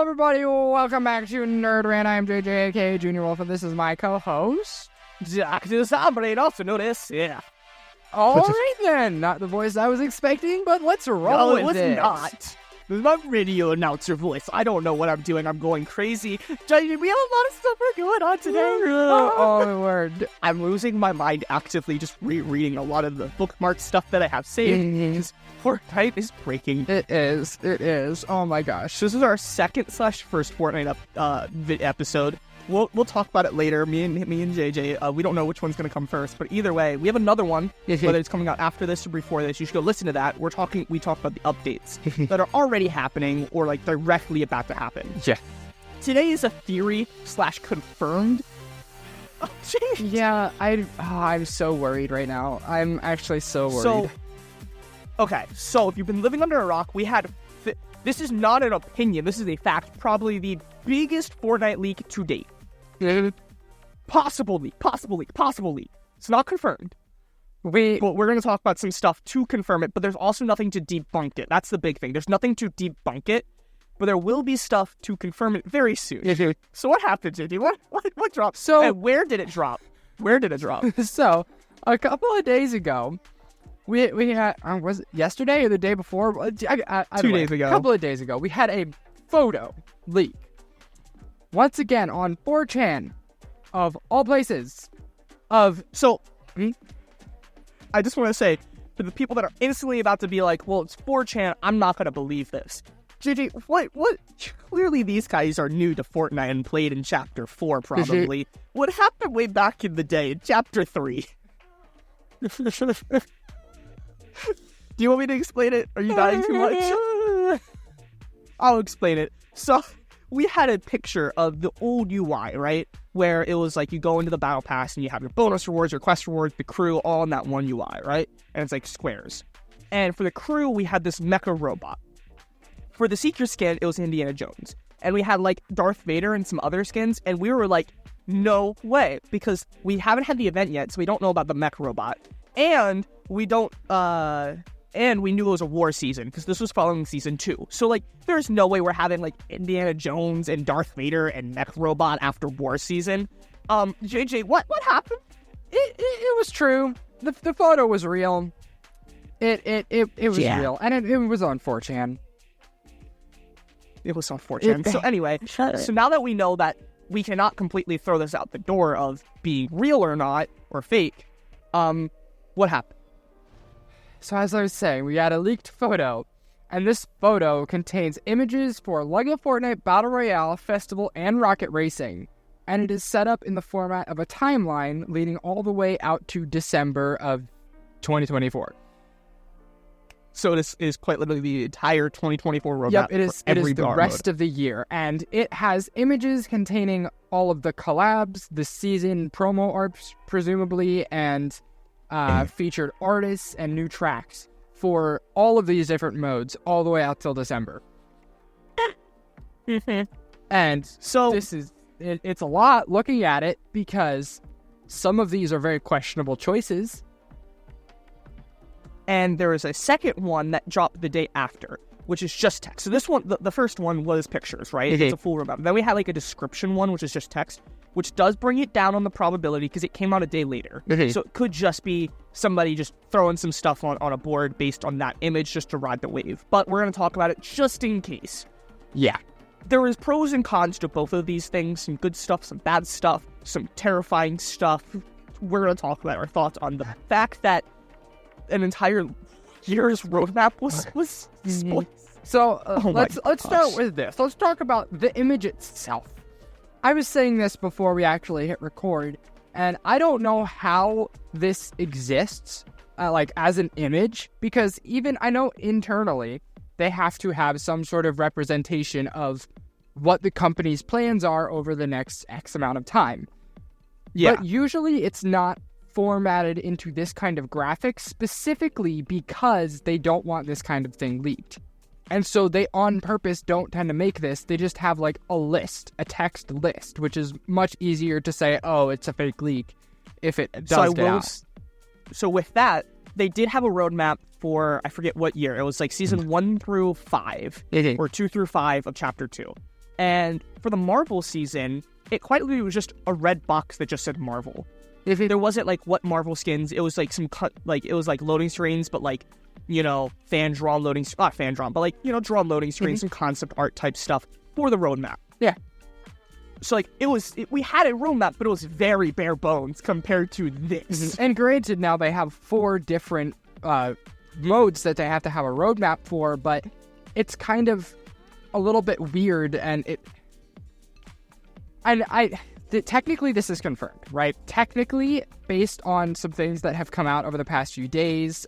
everybody, welcome back to Nerd Rant. I'm JJ, aka Junior Wolf, and this is my co-host, Doctor Somebody, also known as Alright then, not the voice I was expecting, but let's roll with it. No, it was not. This is my radio announcer voice. I don't know what I'm doing. I'm going crazy. JJ, we have a lot of stuff we're going on today. Oh, my word. I'm losing my mind actively just rereading a lot of the bookmark stuff that I have saved. Because Fortnite is breaking. It is. Oh my gosh. This is our second/first Fortnite episode. We'll talk about it later. Me and JJ. We don't know which one's gonna come first, but either way, we have another one. Whether it's coming out after this or before this, you should go listen to that. We talk about the updates that are already happening or like directly about to happen. Yeah. Today is a theory/confirmed. Oh, jeez. Yeah, I'm so worried right now. I'm actually so worried. So if you've been living under a rock, we had. This is not an opinion. This is a fact. Probably the biggest Fortnite leak to date. Possible leak. It's not confirmed. But we're going to talk about some stuff to confirm it, but there's also nothing to debunk it. That's the big thing. There's nothing to debunk it, but there will be stuff to confirm it very soon. So what happened, JD? What dropped? And where did it drop? So, a couple of days ago, we had, was it yesterday or the day before? 2 days ago. A couple of days ago, we had a photo leak. Once again, on 4chan, of all places, I just want to say, for the people that are instantly about to be like, well, it's 4chan, I'm not going to believe this. JJ, what? Clearly these guys are new to Fortnite and played in Chapter 4, probably. What happened way back in the day, in Chapter 3? Do you want me to explain it? Are you dying too much? I'll explain it. So, we had a picture of the old UI, right? Where it was like you go into the battle pass and you have your bonus rewards, your quest rewards, the crew, all in that one UI, right? And it's like squares. And for the crew, we had this mecha robot. For the Seeker skin, it was Indiana Jones. And we had like Darth Vader and some other skins, and we were like, no way, because we haven't had the event yet, so we don't know about the mech robot. And we don't, and we knew it was a war season, because this was following season 2. So, like, there's no way we're having, like, Indiana Jones and Darth Vader and mech robot after war season. JJ, what happened? It was true. The photo was real. It was real, and it was on 4chan. It was on 4chan. So anyway, so now that we know that we cannot completely throw this out the door of being real or not, or fake, what happened? So as I was saying, we had a leaked photo, and this photo contains images for LEGO Fortnite Battle Royale, Festival, and Rocket Racing, and it is set up in the format of a timeline leading all the way out to December of 2024. So this is quite literally the entire 2024 roadmap. Yep, it is the rest of the year, and it has images containing all of the collabs, the season promo arts, presumably, and featured artists and new tracks for all of these different modes all the way out till December. And so this is it's a lot looking at it, because some of these are very questionable choices. And there is a second one that dropped the day after, which is just text. So this one, the first one was pictures, right? It's a full roadmap. Then we had like a description one, which is just text, which does bring it down on the probability because it came out a day later. So it could just be somebody just throwing some stuff on a board based on that image just to ride the wave. But we're going to talk about it just in case. Yeah. There is pros and cons to both of these things. Some good stuff, some bad stuff, some terrifying stuff. We're going to talk about our thoughts on the fact that an entire year's roadmap was spoiled. So let's start with this. Let's talk about the image itself. I was saying this before we actually hit record, and I don't know how this exists, like as an image, because even I know internally they have to have some sort of representation of what the company's plans are over the next X amount of time. Yeah. But usually it's not formatted into this kind of graphic specifically because they don't want this kind of thing leaked. And so they on purpose don't tend to make this. They just have like a list, a text list, which is much easier to say, oh, it's a fake leak if it does get out. So with that, they did have a roadmap for, I forget what year. It was like season 1 through 5 or 2 through 5 of chapter 2. And for the Marvel season, it quite literally was just a red box that just said Marvel. There wasn't like what Marvel skins. It was like it was like loading screens, but like, fan drawn loading, not fan drawn, but like, drawn loading screens, some concept art type stuff for the roadmap. Yeah. So like we had a roadmap, but it was very bare bones compared to this. And granted, now they have 4 different modes that they have to have a roadmap for, but it's kind of a little bit weird, and technically this is confirmed, right? Technically, based on some things that have come out over the past few days,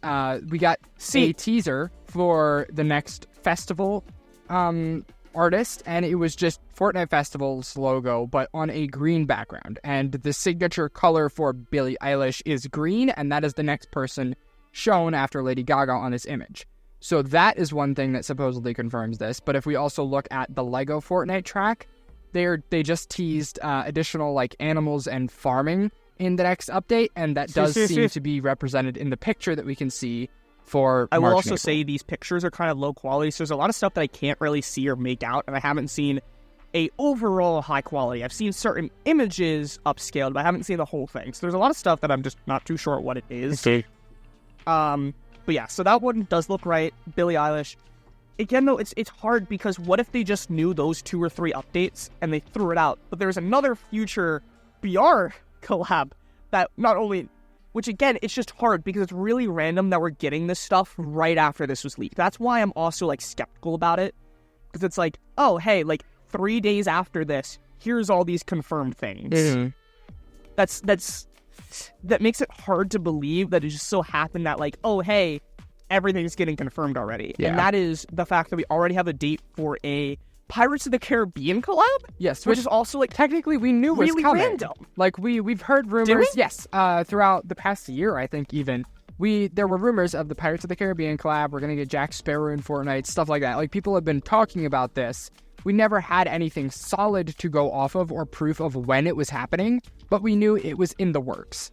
we got a teaser for the next festival artist, and it was just Fortnite Festival's logo, but on a green background. And the signature color for Billie Eilish is green, and that is the next person shown after Lady Gaga on this image. So that is one thing that supposedly confirms this. But if we also look at the Lego Fortnite track, they just teased additional like animals and farming in the next update, and that does seem to be represented in the picture that we can see for I March will also and April. say these pictures are kind of low quality, so there's a lot of stuff that I can't really see or make out, and I haven't seen a overall high quality. I've seen certain images upscaled, but I haven't seen the whole thing. So there's a lot of stuff that I'm just not too sure what it is. Okay. But yeah, so that one does look right. Billie Eilish. Again, though, it's hard because what if they just knew those 2 or 3 updates and they threw it out? But there's another future BR collab that not only... Which, again, it's just hard because it's really random that we're getting this stuff right after this was leaked. That's why I'm also, like, skeptical about it. Because it's like, oh, hey, like, 3 days after this, here's all these confirmed things. Mm-hmm. That makes it hard to believe that it just so happened that, like, oh, hey, everything's getting confirmed already. Yeah. And that is the fact that we already have a date for a Pirates of the Caribbean collab? Yes, which is also, like, technically we knew was really coming. random. Like, we've heard rumors. Did we? Yes, throughout the past year, I think even. There were rumors of the Pirates of the Caribbean collab. We're going to get Jack Sparrow in Fortnite, stuff like that. Like, people have been talking about this. We never had anything solid to go off of or proof of when it was happening, but we knew it was in the works.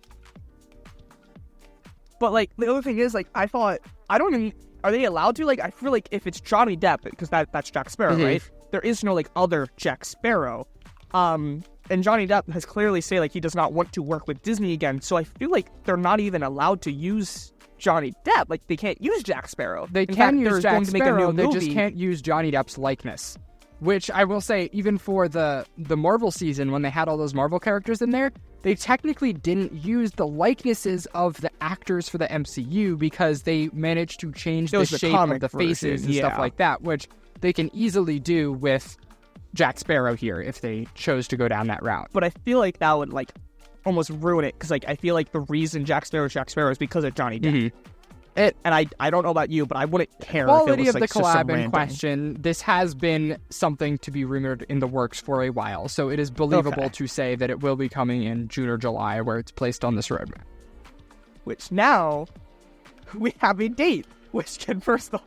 But, like, the other thing is, like, I thought, are they allowed to? Like, I feel like if it's Johnny Depp, because that's Jack Sparrow, Mm-hmm. right? There is no, like, other Jack Sparrow. And Johnny Depp has clearly said, like, he does not want to work with Disney again. So I feel like they're not even allowed to use Johnny Depp. Like, they can't use Jack Sparrow. They can use Jack Sparrow, they just can't use Johnny Depp's likeness. Which I will say, even for the Marvel season, when they had all those Marvel characters in there, they technically didn't use the likenesses of the actors for the MCU because they managed to change the shape of the faces and stuff like that, which they can easily do with Jack Sparrow here if they chose to go down that route. But I feel like that would, like, almost ruin it, because, like, I feel like the reason Jack Sparrow is because of Johnny Depp. Mm-hmm. I don't know about you, but I wouldn't care Quality if it was, of like, the collab in random question, this has been something to be rumored in the works for a while, so it is believable to say that it will be coming in June or July, where it's placed on this roadmap. Which now, we have a date, which can first off,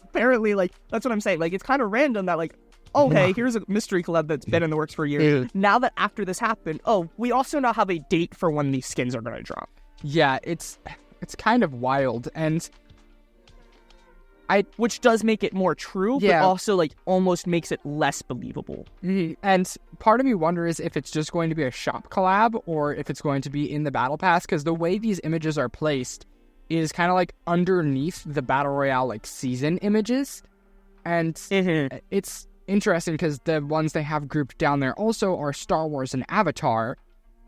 apparently, like, that's what I'm saying, like, it's kind of random that, like, oh, hey, here's a mystery collab that's been in the works for a year. Now that after this happened, oh, we also now have a date for when these skins are going to drop. Yeah, it's kind of wild, and which does make it more true, but also, like, almost makes it less believable. And part of me wonders if it's just going to be a shop collab or if it's going to be in the Battle Pass, because the way these images are placed is kind of like underneath the Battle Royale, like, season images, and it's interesting because the ones they have grouped down there also are Star Wars and Avatar,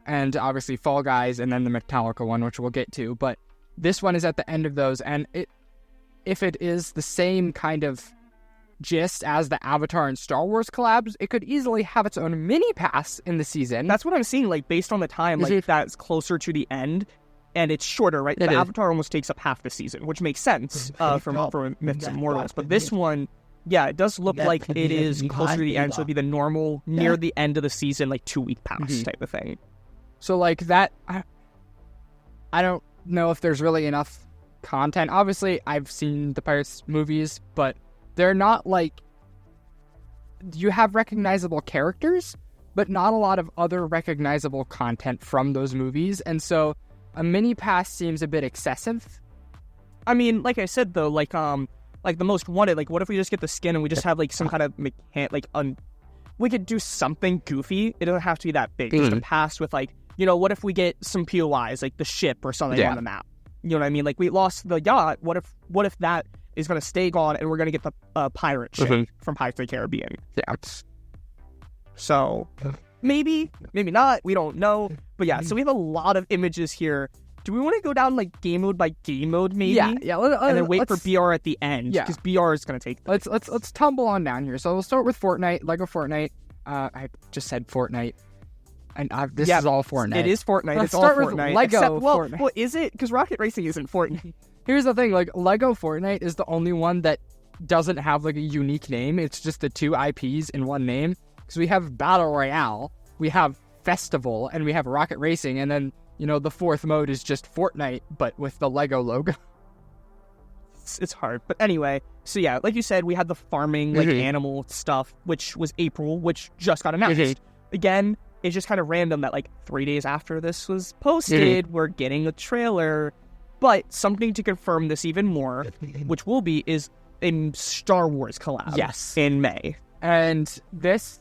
and obviously Fall Guys, and then the Metallica one, which we'll get to, but this one is at the end of those, and if it is the same kind of gist as the Avatar and Star Wars collabs, it could easily have its own mini pass in the season. That's what I'm seeing, like, based on the time, like, that's closer to the end, and it's shorter, right? The Avatar almost takes up half the season, which makes sense for Myths and Mortals, but this one, yeah, it does look like it is closer to the end, so it'd be the normal, near the end of the season, like, 2-week pass type of thing. So, like, that, I don't know if there's really enough content. Obviously, I've seen the Pirates movies, but they're not, like, you have recognizable characters, but not a lot of other recognizable content from those movies, and so a mini pass seems a bit excessive. I mean, like I said, though, like the Most Wanted, like, what if we just get the skin and we just have, like, some kind of we could do something goofy. It doesn't have to be that big. Just a pass with like, you know, what if we get some POIs, like the ship or something on the map? You know what I mean? Like we lost the yacht. What if that is going to stay gone and we're going to get the pirate ship from Pirates of the Caribbean? Yeah. So maybe not. We don't know. But yeah, so we have a lot of images here. Do we want to go down like game mode by game mode, maybe? Yeah. And then wait for BR at the end, because BR is going to take. Let's tumble on down here. So we'll start with Fortnite, Lego Fortnite. I just said Fortnite, and this is all Fortnite. It is Fortnite. Let's it's start all with Fortnite. Lego Fortnite. Fortnite. Well, is it? Because Rocket Racing isn't Fortnite. Here's the thing: like Lego Fortnite is the only one that doesn't have like a unique name. It's just the two IPs in one name. Because we have Battle Royale, we have Festival, and we have Rocket Racing, and then, you know, the fourth mode is just Fortnite, but with the Lego logo. It's hard. But anyway, so yeah, like you said, we had the farming, like, animal stuff, which was April, which just got announced. Again, it's just kind of random that, like, 3 days after this was posted, we're getting a trailer. But something to confirm this even more, which will be, is a Star Wars collab. Yes. In May. And this...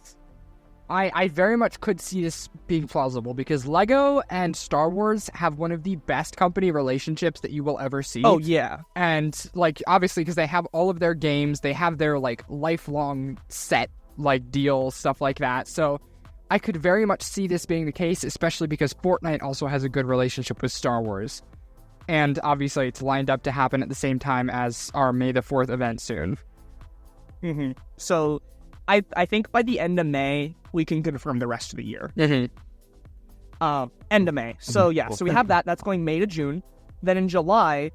I very much could see this being plausible because Lego and Star Wars have one of the best company relationships that you will ever see. Oh, yeah. And, like, obviously, because they have all of their games, they have their, like, lifelong set, like, deal, stuff like that. So I could very much see this being the case, especially because Fortnite also has a good relationship with Star Wars. And, obviously, it's lined up to happen at the same time as our May the 4th event soon. So... I think by the end of May, we can confirm the rest of the year. End of May. So, yeah. So we have that. That's going May to June. Then in July,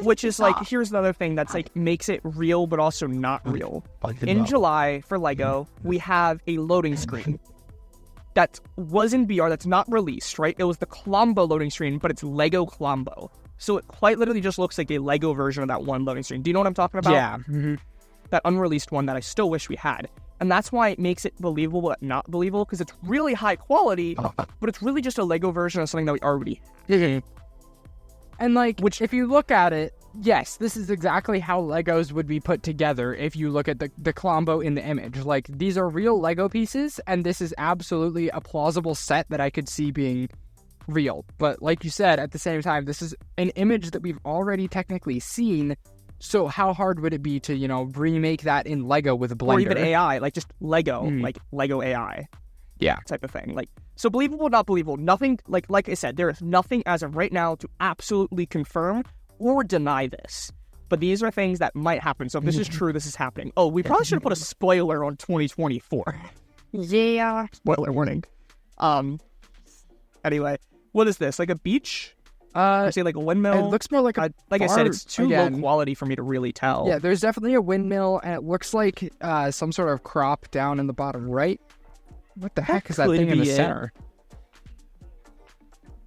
which is like, here's another thing that's like makes it real, but also not real. In July, for Lego, we have a loading screen that was in BR that's not released, right? It was the Colombo loading screen, but it's Lego Colombo. So it quite literally just looks like a Lego version of that one loading screen. Do you know what I'm talking about? Yeah. That unreleased one that I still wish we had. And that's why it makes it believable but not believable, because it's really high quality, but it's really just a Lego version of something that we already have. And like, if you look at it, yes, this is exactly how Legos would be put together if you look at the Colombo in the image. Like, these are real Lego pieces, and this is absolutely a plausible set that I could see being real. But like you said, at the same time, this is an image that we've already technically seen. So how hard would it be to, you know, remake that in Lego with a Blender? Or even AI, like just Lego, like Lego AI. Yeah. Type of thing. Like, so believable, not believable. Nothing, like I said, there is nothing as of right now to absolutely confirm or deny this. But these are things that might happen. So if this is true, this is happening. Oh, we probably should have put a spoiler on 2024. Yeah. Spoiler warning. Anyway, what is this? Like a beach? I say like a windmill. It looks more like a like I said, it's too low quality for me to really tell. Yeah, there's definitely a windmill, and it looks like some sort of crop down in the bottom right. What the heck is that thing in the center?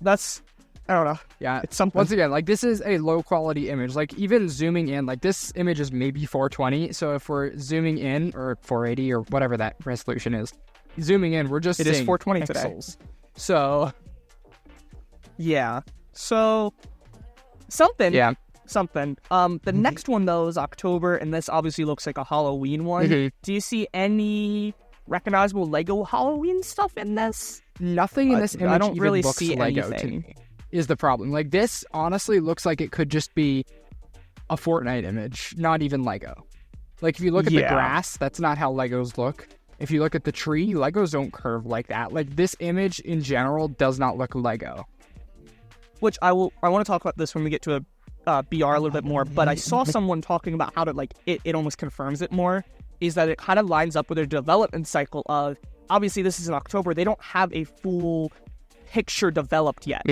That's, I don't know. Yeah, it's something. Once again, like, this is a low quality image. Like, even zooming in, like, this image is maybe 420. So if we're zooming in, or 480 or whatever that resolution is, zooming in, we're just seeing is 420 pixels. Today. So yeah. So, something. Yeah. Something. The next one, though, is October, and this obviously looks like a Halloween one. Do you see any recognizable Lego Halloween stuff in this? Nothing in this image I don't even really looks see Lego anything. to me, is the problem. Like, this honestly looks like it could just be a Fortnite image, not even Lego. Like, if you look at the grass, that's not how Legos look. If you look at the tree, Legos don't curve like that. Like, this image in general does not look Lego. Which I want to talk about this when we get to a BR a little bit more, but I saw someone talking about how to, like, it almost confirms it more, is that it kind of lines up with their development cycle of, obviously this is in October, they don't have a full picture developed yet,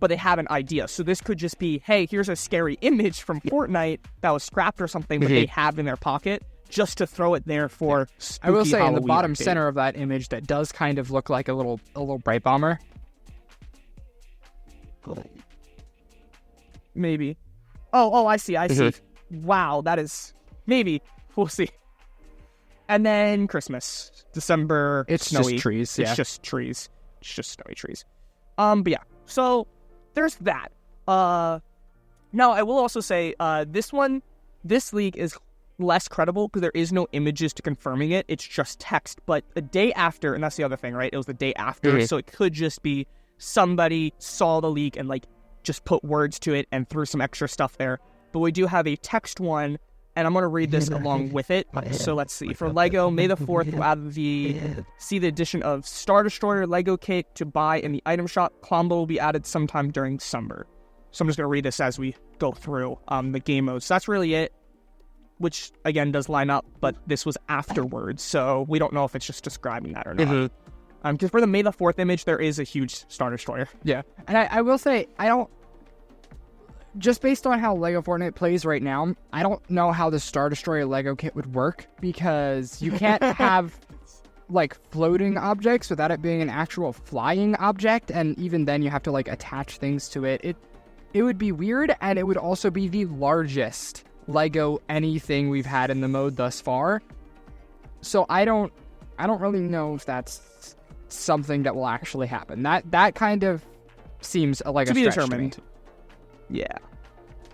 but they have an idea. So this could just be, hey, here's a scary image from Fortnite that was scrapped or something, but they have in their pocket, just to throw it there for spooky I will say, Halloween in the bottom update. center of that image, that does kind of look like a little bright bomber. Maybe. Oh, I see. Wow, that is... Maybe. We'll see. And then Christmas. December. It's snowy. just trees, It's just trees. It's just snowy trees. But yeah. So, there's that. Now, I will also say, this league is less credible because there is no images to confirming it. It's just text. But the day after, and that's the other thing, right? It was the day after, so it could just be somebody saw the leak and like just put words to it and threw some extra stuff there. But we do have a text one, and I'm going to read this along with it. So let's see. For LEGO, May the 4th, we'll add see the addition of Star Destroyer LEGO kit to buy in the item shop. Combo will be added sometime during summer. So I'm just going to read this as we go through the game modes. So that's really it, which, again, does line up, but this was afterwards, so we don't know if it's just describing that or not. Because for the May the 4th image, there is a huge Star Destroyer. Yeah. And I will say, just based on how LEGO Fortnite plays right now, I don't know how the Star Destroyer LEGO kit would work, because you can't have, like, floating objects without it being an actual flying object, and even then you have to, like, attach things to it. It would be weird, and it would also be the largest LEGO anything we've had in the mode thus far. So I don't really know if that's something that will actually happen. That kind of seems like to a be stretch determined. to me. Yeah.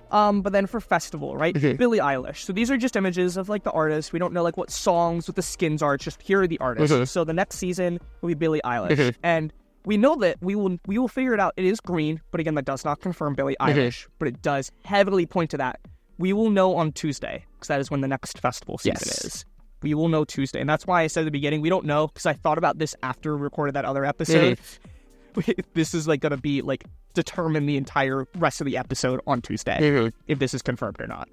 But then for festival, right? Billie Eilish. So these are just images of like the artists. We don't know like what songs, what the skins are. It's just here are the artists. So the next season will be Billie Eilish, and we know that we will figure it out. It is green, but again, that does not confirm Billie Eilish, but it does heavily point to that. We will know on Tuesday, because that is when the next festival season is. We will know Tuesday, and that's why I said at the beginning, we don't know, because I thought about this after we recorded that other episode. This is like going to be like determine the entire rest of the episode on Tuesday, if this is confirmed or not.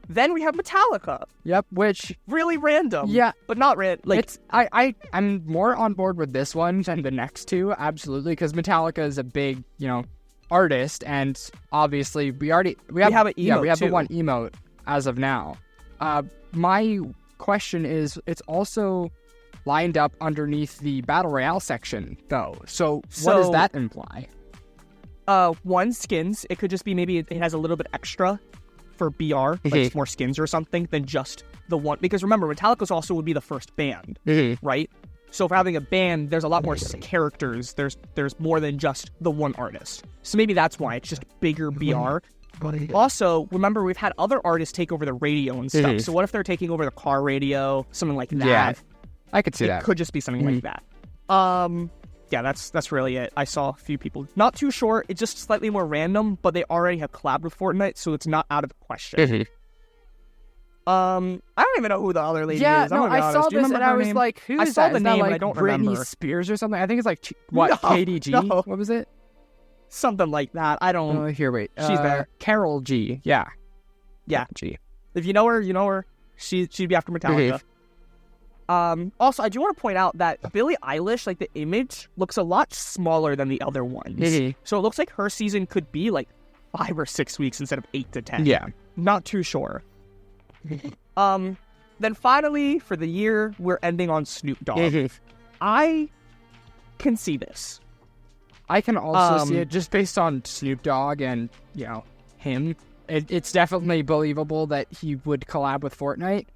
Then we have Metallica. Yep, which really random. Yeah, but not random. Like I'm more on board with this one than the next two, absolutely, because Metallica is a big, artist, and obviously we have an emote we have too. the one emote as of now. My question is, it's also lined up underneath the Battle Royale section, though. So what does that imply? One, skins. It could just be maybe it has a little bit extra for BR, like more skins or something than just the one. Because remember, Metallica's also would be the first band, right? So for having a band, there's a lot more characters. There's more than just the one artist. So maybe that's why it's just bigger BR. Also, remember, we've had other artists take over the radio and stuff. So what if they're taking over the car radio, something like that? Yeah, I could see that. It could just be something like that. Yeah, that's really it. I saw a few people. Not too sure. It's just slightly more random, but they already have collabed with Fortnite, so it's not out of the question. I don't even know who the other lady is. I saw this and I was like, who is that? I saw the name, like I don't Britney remember. Spears or something? I think it's like, KDG? No. What was it? Something like that. I don't... Here, wait. She's there. Carol G. Yeah. G. If you know her, you know her. She'd be after Metallica. Also, I do want to point out that Billie Eilish, like the image, looks a lot smaller than the other ones. So it looks like her season could be like 5 or 6 weeks instead of 8 to 10. Yeah. Not too sure. Then finally, for the year, we're ending on Snoop Dogg. I can see this. I can also see it just based on Snoop Dogg and, him. It's definitely believable that he would collab with Fortnite.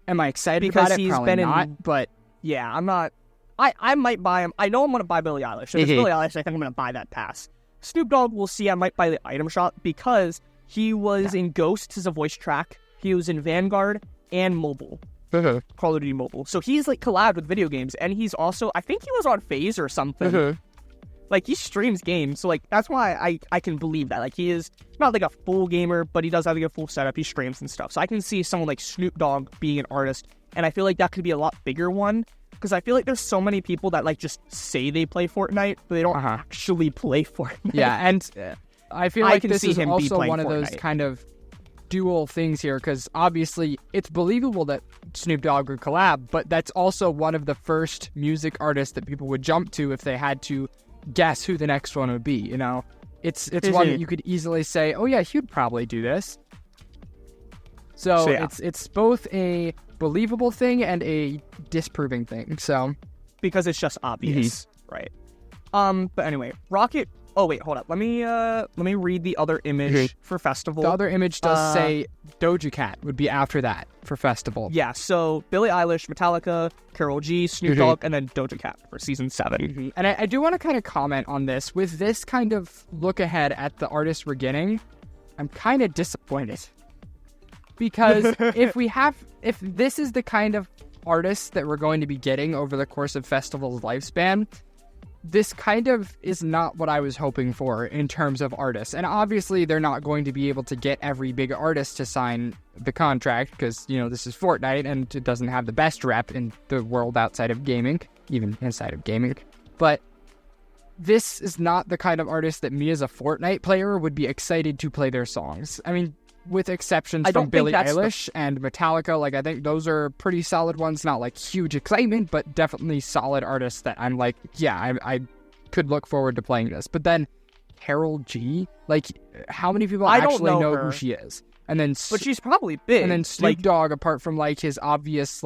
Am I excited about it? Probably not, but... Yeah, I'm not... I might buy him. I know I'm going to buy Billie Eilish. If it's Billie Eilish, I think I'm going to buy that pass. Snoop Dogg, we'll see. I might buy the item shop because he was in Ghosts as a voice track. He was in Vanguard and Mobile. Call of Duty Mobile. So he's like collabed with video games, and he's also... I think he was on FaZe or something. Like, he streams games, so, like, that's why I can believe that. Like, he is not, like, a full gamer, but he does have, like, a full setup. He streams and stuff. So I can see someone like Snoop Dogg being an artist, and I feel like that could be a lot bigger one, because I feel like there's so many people that, like, just say they play Fortnite, but they don't actually play Fortnite. Yeah, and I feel like this is also one of those kind of dual things here, because obviously it's believable that Snoop Dogg would collab, but that's also one of the first music artists that people would jump to if they had to guess who the next one would be. It's one that you could easily say, oh yeah, he'd probably do this. So it's both a believable thing and a disproving thing. So because it's just obvious, right? But anyway, Rocket. Oh wait, hold up. Let me read the other image for festival. The other image does say Doja Cat would be after that for festival. Yeah, so Billie Eilish, Metallica, Karol G, Snoop Dogg, and then Doja Cat for season 7. And I do want to kind of comment on this. With this kind of look ahead at the artists we're getting, I'm kind of disappointed. Because if this is the kind of artists that we're going to be getting over the course of festival's lifespan, this kind of is not what I was hoping for in terms of artists. And obviously they're not going to be able to get every big artist to sign the contract because, this is Fortnite and it doesn't have the best rep in the world outside of gaming, even inside of gaming. But this is not the kind of artist that me as a Fortnite player would be excited to play their songs. I mean, with exceptions from Billie Eilish and Metallica, I think those are pretty solid ones. Not huge excitement, but definitely solid artists that I'm I could look forward to playing this. But then Karol G, how many people actually know who she is? And then, but she's probably big. And then Snoop Dogg, apart from his obvious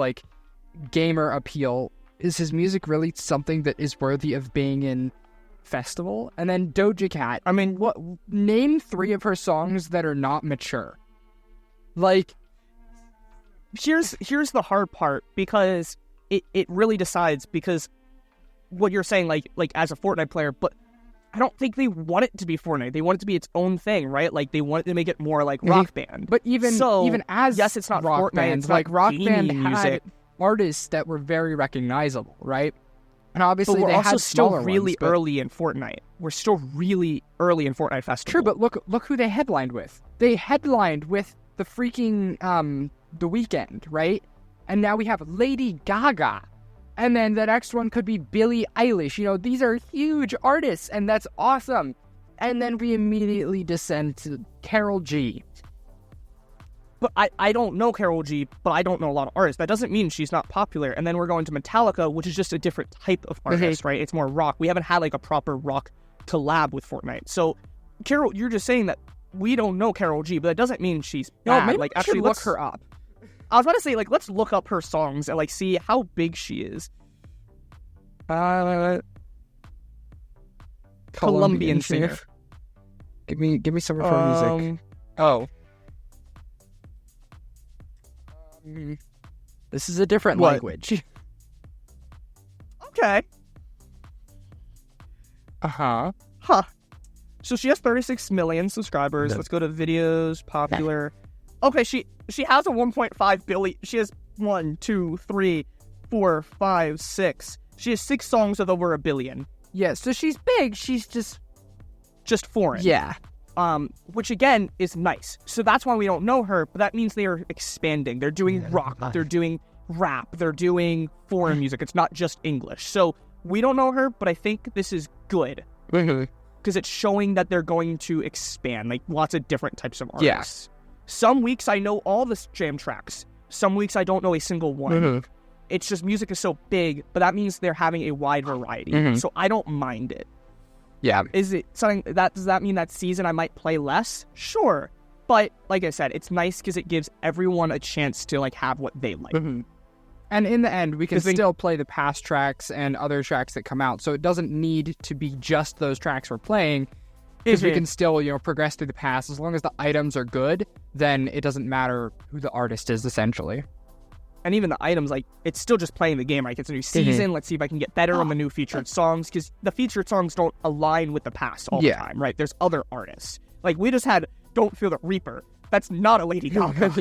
gamer appeal, is his music really something that is worthy of being in festival? And then Doja Cat, I mean, name 3 of her songs that are not mature. Here's the hard part, because it really decides, because what you're saying, as a Fortnite player, but I don't think they want it to be Fortnite. They want it to be its own thing, right? They want it to make it more like Rock Band. But even as yes, it's not Rock Fortnite, Band, it's not Rock Band music. had artists that were very recognizable, right? And obviously, but we're they also had still smaller really ones, but... early in Fortnite. We're still really early in Fortnite Festival. True, but look who they headlined with. They headlined with the freaking The Weeknd, right? And now we have Lady Gaga, and then the next one could be Billie Eilish. These are huge artists, and that's awesome. And then we immediately descend to Karol G. But I don't know Karol G, but I don't know a lot of artists. That doesn't mean she's not popular. And then we're going to Metallica, which is just a different type of artist, right? It's more rock. We haven't had a proper rock collab with Fortnite. So, Carol, you're just saying that we don't know Karol G, but that doesn't mean she's bad. No, maybe we should look her up. I was about to say, let's look up her songs and see how big she is. Colombian singer. Give me some of her music. Oh. This is a different language. Okay. Uh-huh. Huh. So she has 36 million subscribers. Let's go to videos, popular. Okay, she has a 1.5 billion. She has 1, 2, 3, 4, 5, 6. She has 6 songs with over 1 billion. Yeah, so she's big. She's just foreign. Yeah. Which again is nice. So that's why we don't know her, but that means they are expanding. They're doing rock, they're doing rap, they're doing foreign music. It's not just English. So we don't know her, but I think this is good. Because it's showing that they're going to expand, lots of different types of artists. Yeah. Some weeks I know all the jam tracks. Some weeks I don't know a single one. It's just music is so big, but that means they're having a wide variety. So I don't mind it. Yeah. Is it something does that mean that season I might play less? Sure. But like I said, it's nice because it gives everyone a chance to have what they like. And in the end, we can still play the past tracks and other tracks that come out. So it doesn't need to be just those tracks we're playing, because we can still, progress through the past. As long as the items are good, then it doesn't matter who the artist is, essentially. And even the items, it's still just playing the game, right? It's a new season. Let's see if I can get better on the new featured songs, because the featured songs don't align with the past all the time, right? There's other artists. We just had Don't Feel the Reaper. That's not a Lady Gaga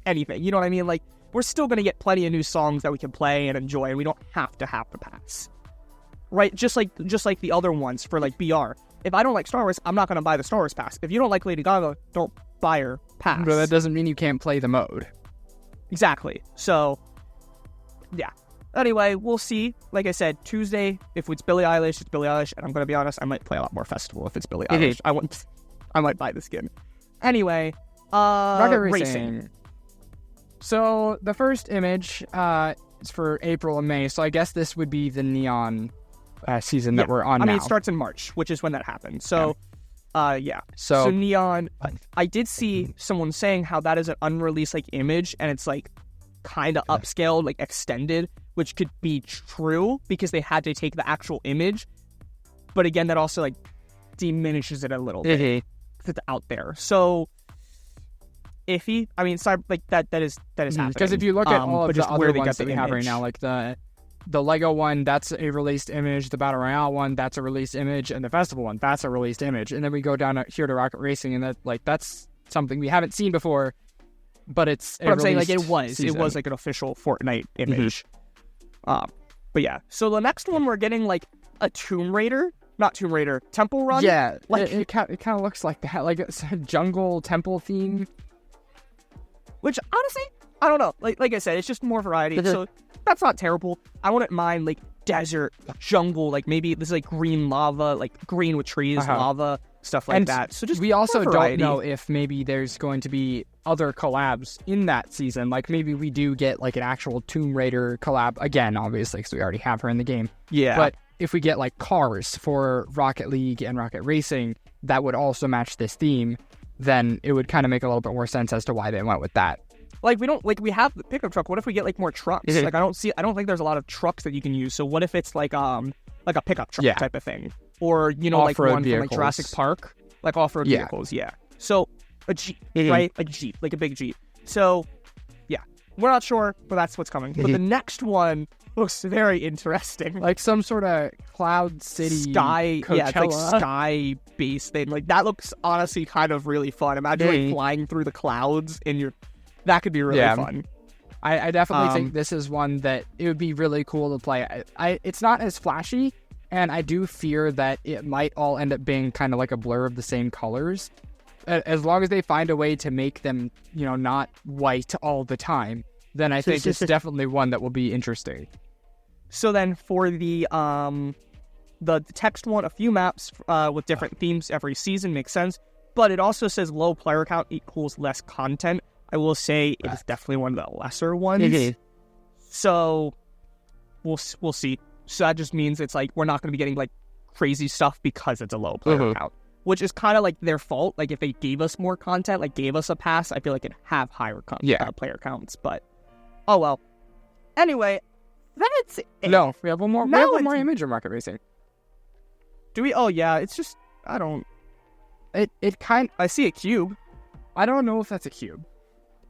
anything. You know what I mean? We're still going to get plenty of new songs that we can play and enjoy, and we don't have to have the pass. Right? Just like the other ones for, BR. If I don't like Star Wars, I'm not going to buy the Star Wars pass. If you don't like Lady Gaga, don't buy her pass. But that doesn't mean you can't play the mode. Exactly. So, yeah. Anyway, we'll see. Like I said, Tuesday, if it's Billie Eilish, it's Billie Eilish. And I'm going to be honest, I might play a lot more Festival if it's Billie Eilish. I might buy the skin. Anyway, Rocket Racing. So, the first image is for April and May. So, I guess this would be the Neon season that we're on now. I mean, it starts in March, which is when that happens. So, So Neon, I did see someone saying how that is an unreleased image, and it's kind of upscaled, extended, which could be true because they had to take the actual image. But again, that also diminishes it a little bit because it's out there. So iffy. I mean, that is happening. Because if you look at all of the other ones that we have right now, the Lego one, that's a released image. The Battle Royale one, that's a released image. And the Festival one, that's a released image. And then we go down here to Rocket Racing, and that's something we haven't seen before. but it's But I'm saying, like, released it was season. like an official Fortnite image. But yeah, so the next one we're getting like a Temple Run. Yeah, like it kind of looks like that, like it's a jungle temple theme. Which honestly, I don't know. Like I said, it's just more variety. So that's not terrible. I wouldn't mind like desert, jungle, like maybe this is like green lava, like green with trees, lava, stuff like that. So just we also more don't variety. know if maybe there's going to be other collabs in that season. Like maybe we do get like an actual Tomb Raider collab again, obviously, because we already have her in the game. Yeah. But if we get like cars for Rocket League and Rocket Racing that would also match this theme, then it would kind of make a little bit more sense as to why they went with that. Like we have the pickup truck. What if we get like more trucks? Like I don't think there's a lot of trucks that you can use. So what if it's like a pickup truck type of thing, or like off-road one vehicles. from like Jurassic Park, like off-road vehicles. Yeah. So a Jeep, right? Like a Jeep, like a big Jeep. So yeah, we're not sure, but that's what's coming. But the next one looks very interesting. Like some sort of Cloud City sky, Coachella. yeah, it's like sky-based thing. Like that looks honestly kind of really fun. Imagine like flying through the clouds in your. That could be really fun. I definitely think this is one that it would be really cool to play. It's not as flashy, and I do fear that it might all end up being kind of like a blur of the same colors. As long as they find a way to make them, not white all the time, then I think it's definitely one that will be interesting. So then for the text one, a few maps with different themes every season makes sense, but it also says low player count equals less content. I will say it is definitely one of the lesser ones. So we'll see. So that just means it's like we're not going to be getting like crazy stuff because it's a low player count, which is kind of like their fault. Like if they gave us more content, like gave us a pass, I feel like it'd have higher player counts. But oh well. Anyway, that's it. No, we have one more. Now we have one more image of Rocket Racing. Do we? Oh yeah, it's just I don't. I see a cube. I don't know if that's a cube.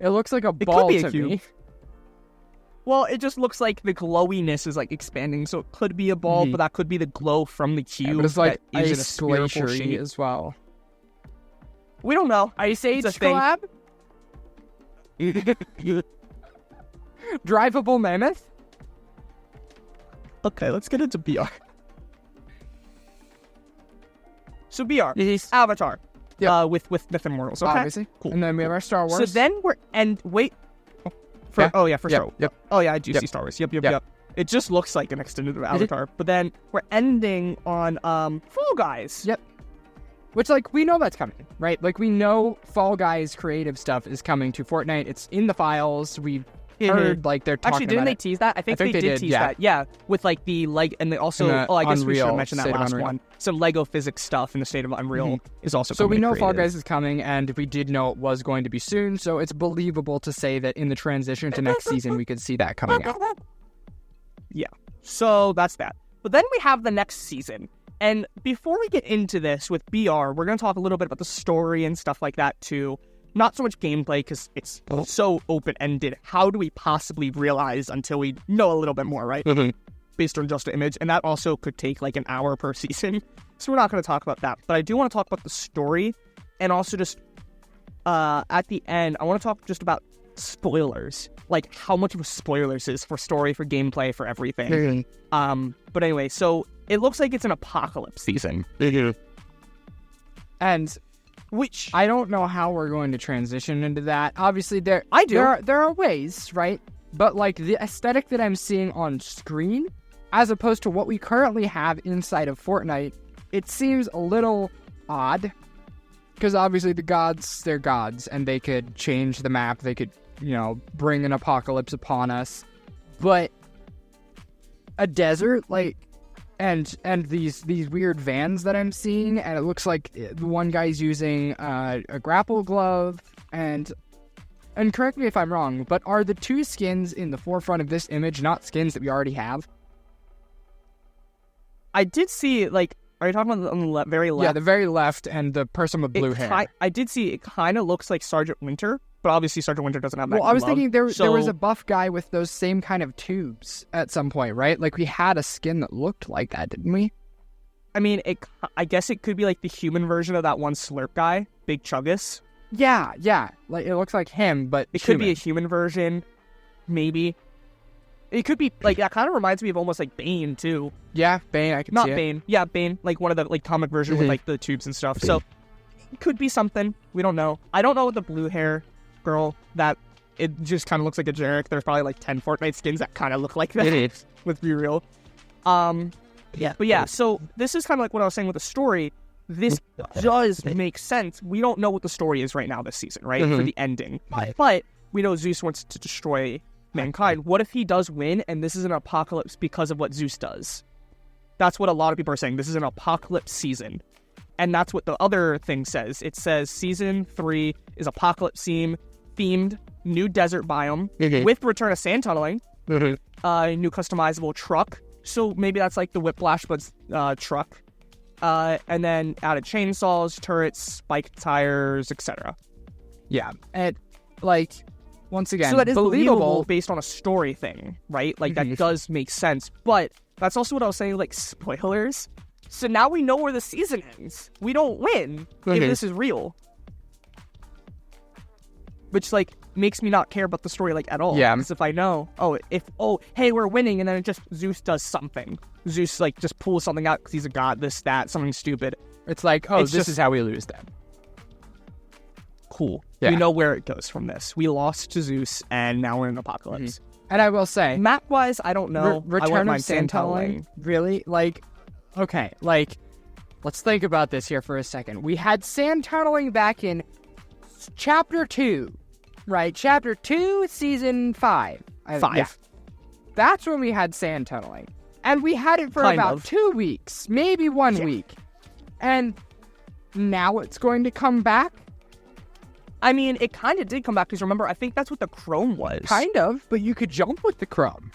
It looks like a ball could be a to cube. me. Well, it just looks like the glowiness is like expanding, so it could be a ball, but that could be the glow from the cube. But it's like that is in a ice spherical glacier shape. as well. We don't know. Ice Age It's a thing. collab? Drivable mammoth? Okay, let's get into BR. So BR, Avatar, with Myth Immortals. Okay, obviously. Cool. And then we have our Star Wars. So then for sure. Yep. Oh yeah, I do see Star Wars. Yep. It just looks like an extended Avatar. But then we're ending on Fall Guys. Yep. Which, like, we know that's coming, right? Like, we know Fall Guys creative stuff is coming to Fortnite. It's in the files. We've heard, like, they're talking Actually, didn't about they it. tease that? I think they did tease that. Yeah, with, like, the and they also... I guess we should have mentioned that last one. Some Lego physics stuff in the State of Unreal is also So coming. we know Fall Guys is coming, and we did know it was going to be soon, so it's believable to say that in the transition to next season, we could see that coming out. Yeah, so that's that. But then we have the next season. And before we get into this with BR, we're going to talk a little bit about the story and stuff like that, too. Not so much gameplay, because it's so open-ended. How do we possibly realize until we know a little bit more, right? Based on just an image. And that also could take, like, an hour per season. So we're not going to talk about that. But I do want to talk about the story. And also just, at the end, I want to talk just about spoilers. Like, how much of a spoilers is for story, for gameplay, for everything. But anyway, so... It looks like it's an apocalypse season. And which I don't know how we're going to transition into that. Obviously, there are ways, right? But like the aesthetic that I'm seeing on screen, as opposed to what we currently have inside of Fortnite, it seems a little odd. Because obviously the gods, they're gods, and they could change the map. They could, bring an apocalypse upon us. But a desert, like... And these weird vans that I'm seeing, and it looks like the one guy's using a grapple glove, and correct me if I'm wrong, but are the two skins in the forefront of this image not skins that we already have? I did see, like, are you talking about on the very left? Yeah, the very left, and the person with blue hair. I did see it kind of looks like Sergeant Winter, but obviously Sergeant Winter doesn't have that. Well, I was thinking there was a buff guy with those same kind of tubes at some point, right? Like, we had a skin that looked like that, didn't we? I mean, I guess it could be like the human version of that one Slurp guy, Big Chuggus. Yeah. Like, it looks like him, but it could be a human version, maybe. It could be, like, that kind of reminds me of almost, like, Bane, too. Yeah, Bane, I can Not see Bane. it. Yeah, Bane, like, one of the, like, comic version with, like, the tubes and stuff. So, it could be something. We don't know. I don't know what the blue hair girl, that, it just kind of looks like a generic. There's probably, like, 10 Fortnite skins that kind of look like that. It is. Let's be real. Yeah. But yeah, so this is kind of like what I was saying with the story. This does make sense. We don't know what the story is right now this season, right? For the ending. But we know Zeus wants to destroy mankind. What if he does win and this is an apocalypse because of what Zeus does? That's what a lot of people are saying. This is an apocalypse season. And that's what the other thing says. It says season 3 is apocalypse themed, new desert biome with return of sand tunneling, new customizable truck. So maybe that's like the Whiplash, but truck. And then added chainsaws, turrets, spiked tires, etc. Yeah, and like once again, so that is believable believable based on a story thing, right? Like that does make sense. But that's also what I was saying, like spoilers. So now we know where the season ends. We don't win if this is real, which like makes me not care about the story like at all. Yeah, because if I know, hey, we're winning, and then it just Zeus does something. Zeus like just pulls something out because he's a god. This, that, something stupid. It's like, this is how we lose them. Cool. Yeah. We know where it goes from this. We lost to Zeus, and now we're in an apocalypse. And I will say, map-wise, I don't know. Return of sand tunneling, really? Like, okay, like, let's think about this here for a second. We had sand tunneling back in Chapter 2, right? Chapter 2, Season 5. 5. Yeah. That's when we had sand tunneling. And we had it for about 2 weeks, maybe 1 week. And now it's going to come back? I mean, it kind of did come back, because remember, I think that's what the Chrome was. Kind of, but you could jump with the Chrome.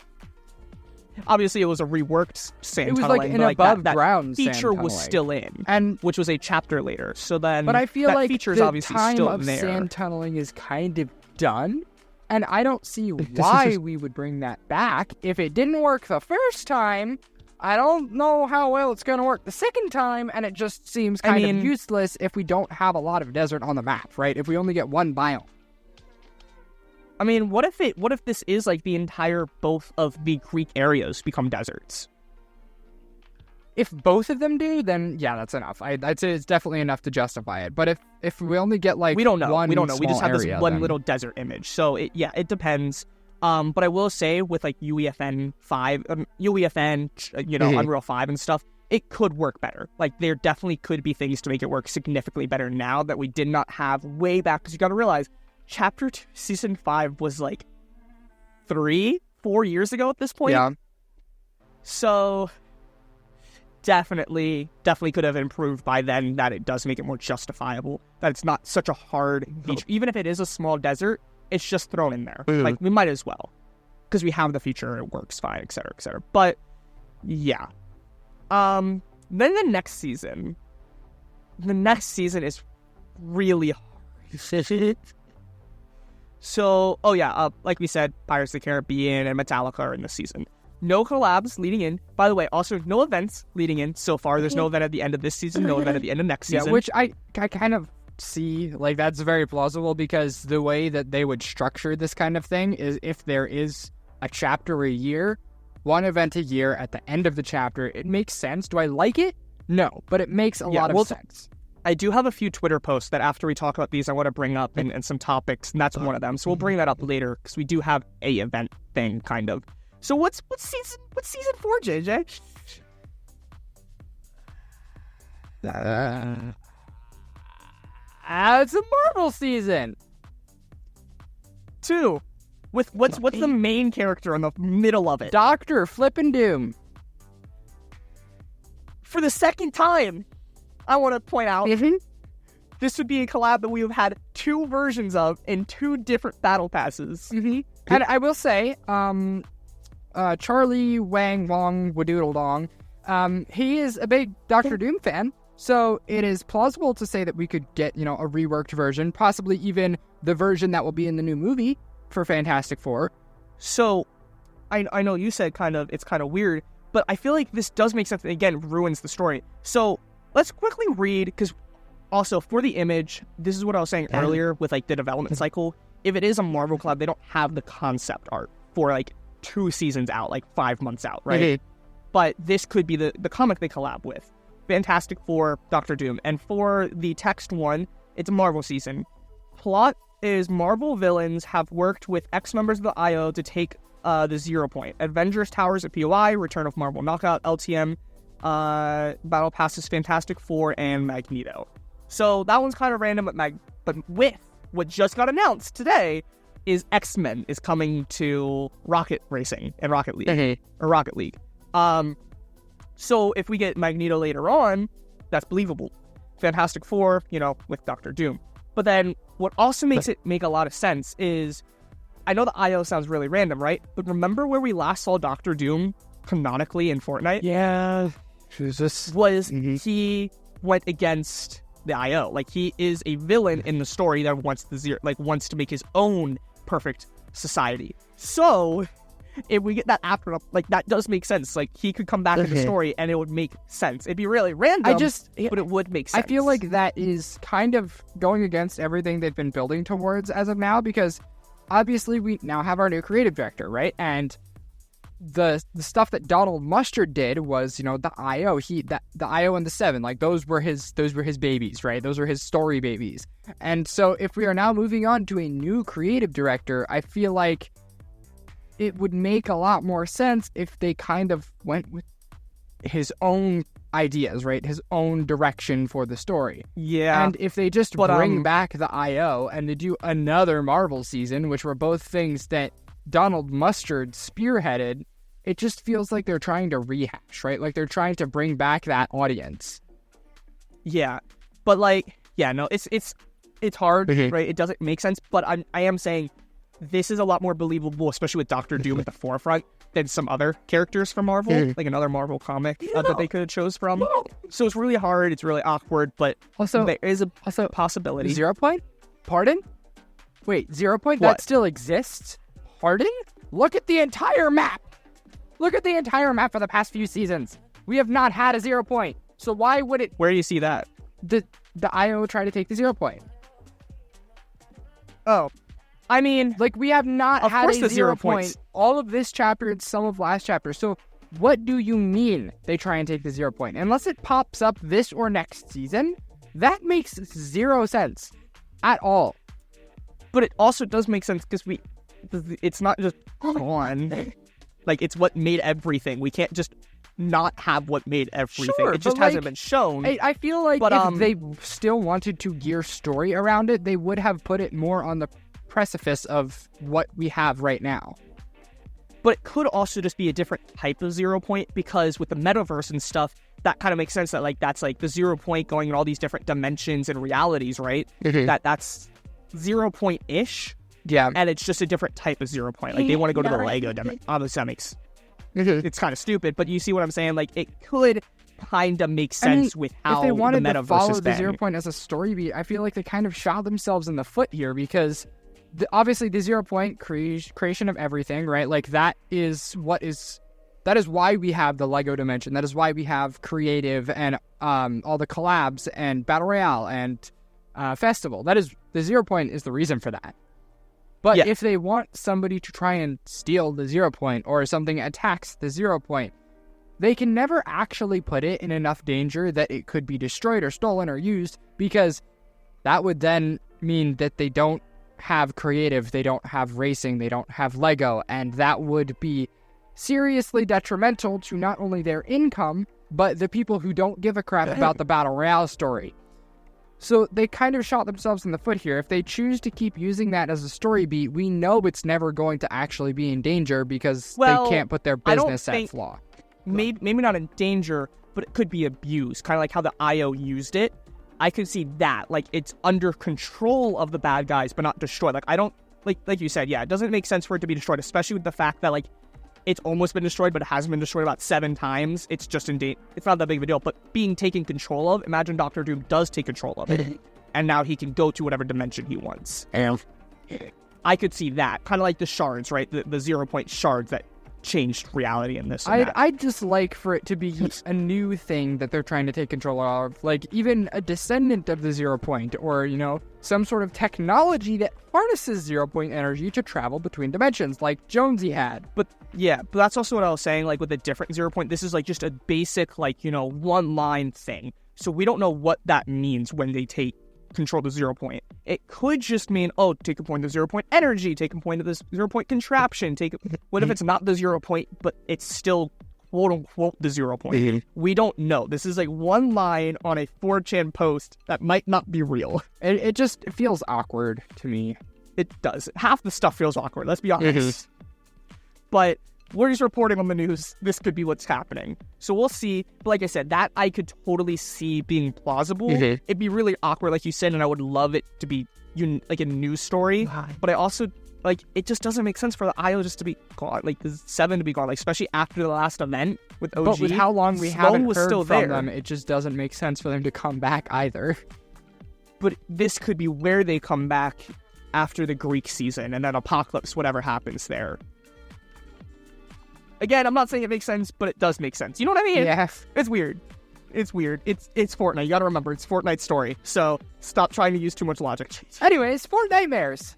Obviously, it was a reworked sand tunneling. It was like an above-ground sand feature tunneling. was still in, and which was a chapter later. So then, but I feel that like feature's the obviously time still of there. Sand tunneling is kind of done, and I don't see why we would bring that back. If it didn't work the first time, I don't know how well it's going to work the second time, and it just seems kind of useless if we don't have a lot of desert on the map, right? If we only get one biome. I mean, what if this is like the entire both of the Greek areas become deserts? If both of them do, then yeah, that's enough. I'd say it's definitely enough to justify it. But if we only get like we don't know. We just have area, this one little desert image. So it depends. But I will say with like UEFN 5, Unreal 5 and stuff, it could work better. Like there definitely could be things to make it work significantly better now that we did not have way back. Because you got to realize, Chapter 2, Season 5 was like 3-4 years ago at this point. Yeah. So definitely could have improved by then, that it does make it more justifiable. That it's not such a hard feature. Even if it is a small desert, it's just thrown in there. Like, we might as well. Because we have the feature, it works fine, etc., etc. But, yeah. Then the next season is really hard. So, like we said, Pirates of the Caribbean and Metallica are in this season. No collabs leading in. By the way, also no events leading in so far. There's no event at the end of this season, no event at the end of next season. Yeah, which I kind of see, like, that's very plausible, because the way that they would structure this kind of thing is if there is a chapter a year, one event a year at the end of the chapter, it makes sense. Do I like it? No, but it makes a lot of sense. I do have a few Twitter posts that after we talk about these, I want to bring up and some topics, and that's one of them. So we'll bring that up later, because we do have a event thing, kind of. So what's season 4, JJ? It's a Marvel season. 2. With what's the main character in the middle of it? Dr. Flippin' Doom. For the second time, I want to point out, this would be a collab that we have had 2 versions of in 2 different battle passes. And I will say, Charlie Wang Wong Wadoodle Dong, he is a big Doctor Doom fan, so it is plausible to say that we could get, a reworked version, possibly even the version that will be in the new movie for Fantastic Four. So, I know you said it's kind of weird, but I feel like this does make sense, and again, ruins the story. So, let's quickly read, because also for the Image, this is what I was saying earlier with like the development cycle. If it is a Marvel collab, they don't have the concept art for like 2 seasons out, like 5 months out, right? Mhm. But this could be the comic they collab with. Fantastic Four, Doctor Doom. And for the text one, it's a Marvel season. Plot is Marvel villains have worked with ex-members of the IO to take the 0 Point. Avengers Towers at POI, Return of Marvel Knockout, LTM, Battle Passes, Fantastic Four, and Magneto. So that one's kind of random, but with what just got announced today is X-Men is coming to Rocket Racing and Rocket League. Or Rocket League. So if we get Magneto later on, that's believable. Fantastic Four, with Doctor Doom. But then what also makes it make a lot of sense is, I know the IO sounds really random, right? But remember where we last saw Doctor Doom canonically in Fortnite? Yeah. He went against the IO. Like, he is a villain in the story that wants to make his own perfect society. So if we get that after, like, that does make sense. Like, he could come back in the story and it would make sense. It'd be really random, but it would make sense. I feel like that is kind of going against everything they've been building towards as of now, because obviously we now have our new creative director, right? And the stuff that Donald Mustard did was, the IO, the IO and the Seven, like those were his babies, right? Those were his story babies. And so if we are now moving on to a new creative director, I feel like it would make a lot more sense if they kind of went with his own ideas, right? His own direction for the story. Yeah. And if they just bring back the IO and they do another Marvel season, which were both things that Donald Mustard spearheaded, it just feels like they're trying to rehash, right? Like they're trying to bring back that audience. Yeah. But it's hard, right? It doesn't make sense, but I am saying this is a lot more believable, especially with Doctor Doom at the forefront, than some other characters from Marvel, like another Marvel comic that they could have chose from. So it's really hard, it's really awkward, but also there is a possibility. 0 Point? Pardon? Wait, 0 Point? What? That still exists? Pardon? Look at the entire map! Look at the entire map for the past few seasons. We have not had a 0 Point. So why would it... Where do you see that? The IO try to take the 0 Point. Oh. I mean, like, we have not had a 0 Point all of this chapter and some of last chapter. So what do you mean they try and take the 0 Point? Unless it pops up this or next season, that makes zero sense at all. But it also does make sense because it's not just one. Like, it's what made everything. We can't just not have what made everything. Sure, it just hasn't been shown. I feel like if they still wanted to gear story around it, they would have put it more on the precipice of what we have right now. But it could also just be a different type of 0 Point, because with the metaverse and stuff, that kind of makes sense that that's like the 0 Point going in all these different dimensions and realities, right? That's 0 Point-ish. Yeah. And it's just a different type of 0 Point. Like, they want to go to the Lego dimension. Obviously, that makes... It's kind of stupid, but you see what I'm saying? Like, it could kind of make sense with how if they wanted the metaverse to follow is the 0 Point as a story beat, I feel like they kind of shot themselves in the foot here, because obviously the 0 Point creation of everything, right? Like, that is why we have the Lego dimension. That is why we have creative and all the collabs and Battle Royale and Festival. That is, the 0 Point is the reason for that. But if they want somebody to try and steal the 0 Point, or something attacks the 0 Point, they can never actually put it in enough danger that it could be destroyed or stolen or used, because that would then mean that they don't have creative, they don't have racing, they don't have Lego, and that would be seriously detrimental to not only their income, but the people who don't give a crap about the Battle Royale story. So they kind of shot themselves in the foot here. If they choose to keep using that as a story beat, we know it's never going to actually be in danger, because they can't put their business at flaw. Maybe not in danger, but it could be abused. Kind of like how the IO used it. I could see that. Like, it's under control of the bad guys, but not destroyed. Like, I don't... Like you said, it doesn't make sense for it to be destroyed, especially with the fact that, like, it's almost been destroyed, but it hasn't been destroyed about 7 times. It's just it's not that big of a deal. But being taken control of, imagine Doctor Doom does take control of it. And now he can go to whatever dimension he wants. I could see that. Kind of like the shards, right? The 0 Point shards that changed reality in this. I'd just like for it to be a new thing that they're trying to take control of, like even a descendant of the 0 point, or, you know, some sort of technology that harnesses 0 point energy to travel between dimensions, like Jonesy had. But that's also what I was saying, like with a different 0 point, this is like just a basic, like, you know, one-line thing. So we don't know what that means when they take control of the 0 point. It could just mean, oh, take a point of the 0 point energy, take a point of this 0 point contraption, what if it's not the 0 point, but it's still quote unquote the 0 point? We don't know. This is like one line on a 4chan post that might not be real. It just feels awkward to me. It does. Half the stuff feels awkward, let's be honest. But we're just reporting on the news. This could be what's happening. So we'll see. But like I said, that I could totally see being plausible. It'd be really awkward, like you said, and I would love it to be like a news story. But I also, like, it just doesn't make sense for the IO just to be gone, like the 7 to be gone, like especially after the last event with OG. But with how long we haven't heard still from there. them, it just doesn't make sense for them to come back either. But this could be where they come back after the Greek season, and then Apocalypse, whatever happens there. Again, I'm not saying it makes sense, but it does make sense. You know what I mean? Yeah. It's weird. It's Fortnite. You gotta remember, it's Fortnite's story. So stop trying to use too much logic. Anyways, Fortnitemares.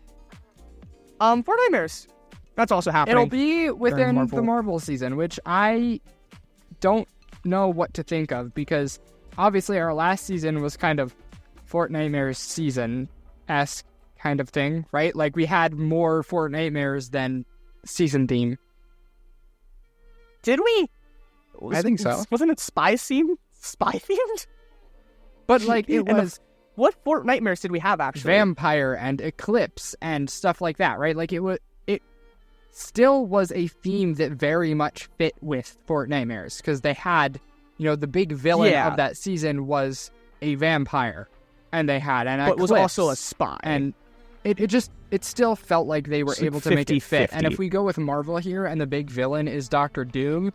Fortnitemares. That's also happening. It'll be within the Marvel season, which I don't know what to think of, because obviously our last season was kind of Fortnitemares season-esque kind of thing, right? Like, we had more Fortnitemares than season theme. Did we? I think so. Wasn't it spy-themed? Spy-themed? But, like, it was... What Fortnitemares did we have, actually? Vampire and Eclipse and stuff like that, right? Like, it still was a theme that very much fit with Fortnitemares, because they had, you know, the big villain of that season was a vampire, and they had an Eclipse. But was also a spy. And it still felt like they were able to make it fit. And if we go with Marvel here and the big villain is Doctor Doom,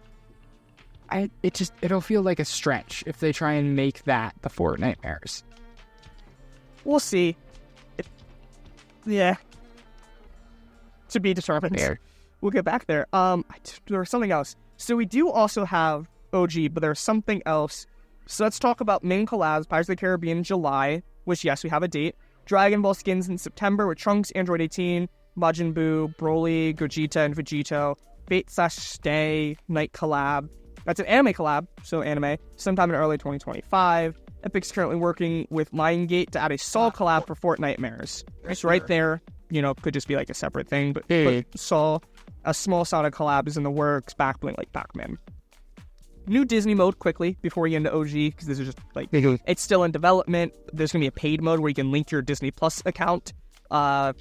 it'll feel like a stretch if they try and make that the Fortnitemares. We'll see. To be determined. There. We'll get back there. There was something else. So we do also have OG, but there's something else. So let's talk about main collabs. Pirates of the Caribbean in July, which, yes, we have a date. Dragon Ball skins in September with Trunks, Android 18, Majin Buu, Broly, Gogeta, and Vegito. Fate/Stay Night collab. That's an anime collab, so anime, sometime in early 2025. Epic's currently working with Liongate to add a Saw collab for Fortnitemares. So right there, you know, could just be like a separate thing, but Saw, a small Sonic collab is in the works, backbling like Pac-Man. New Disney mode quickly before we get into OG, because this is just like, it's still in development. There's going to be a paid mode where you can link your Disney Plus account to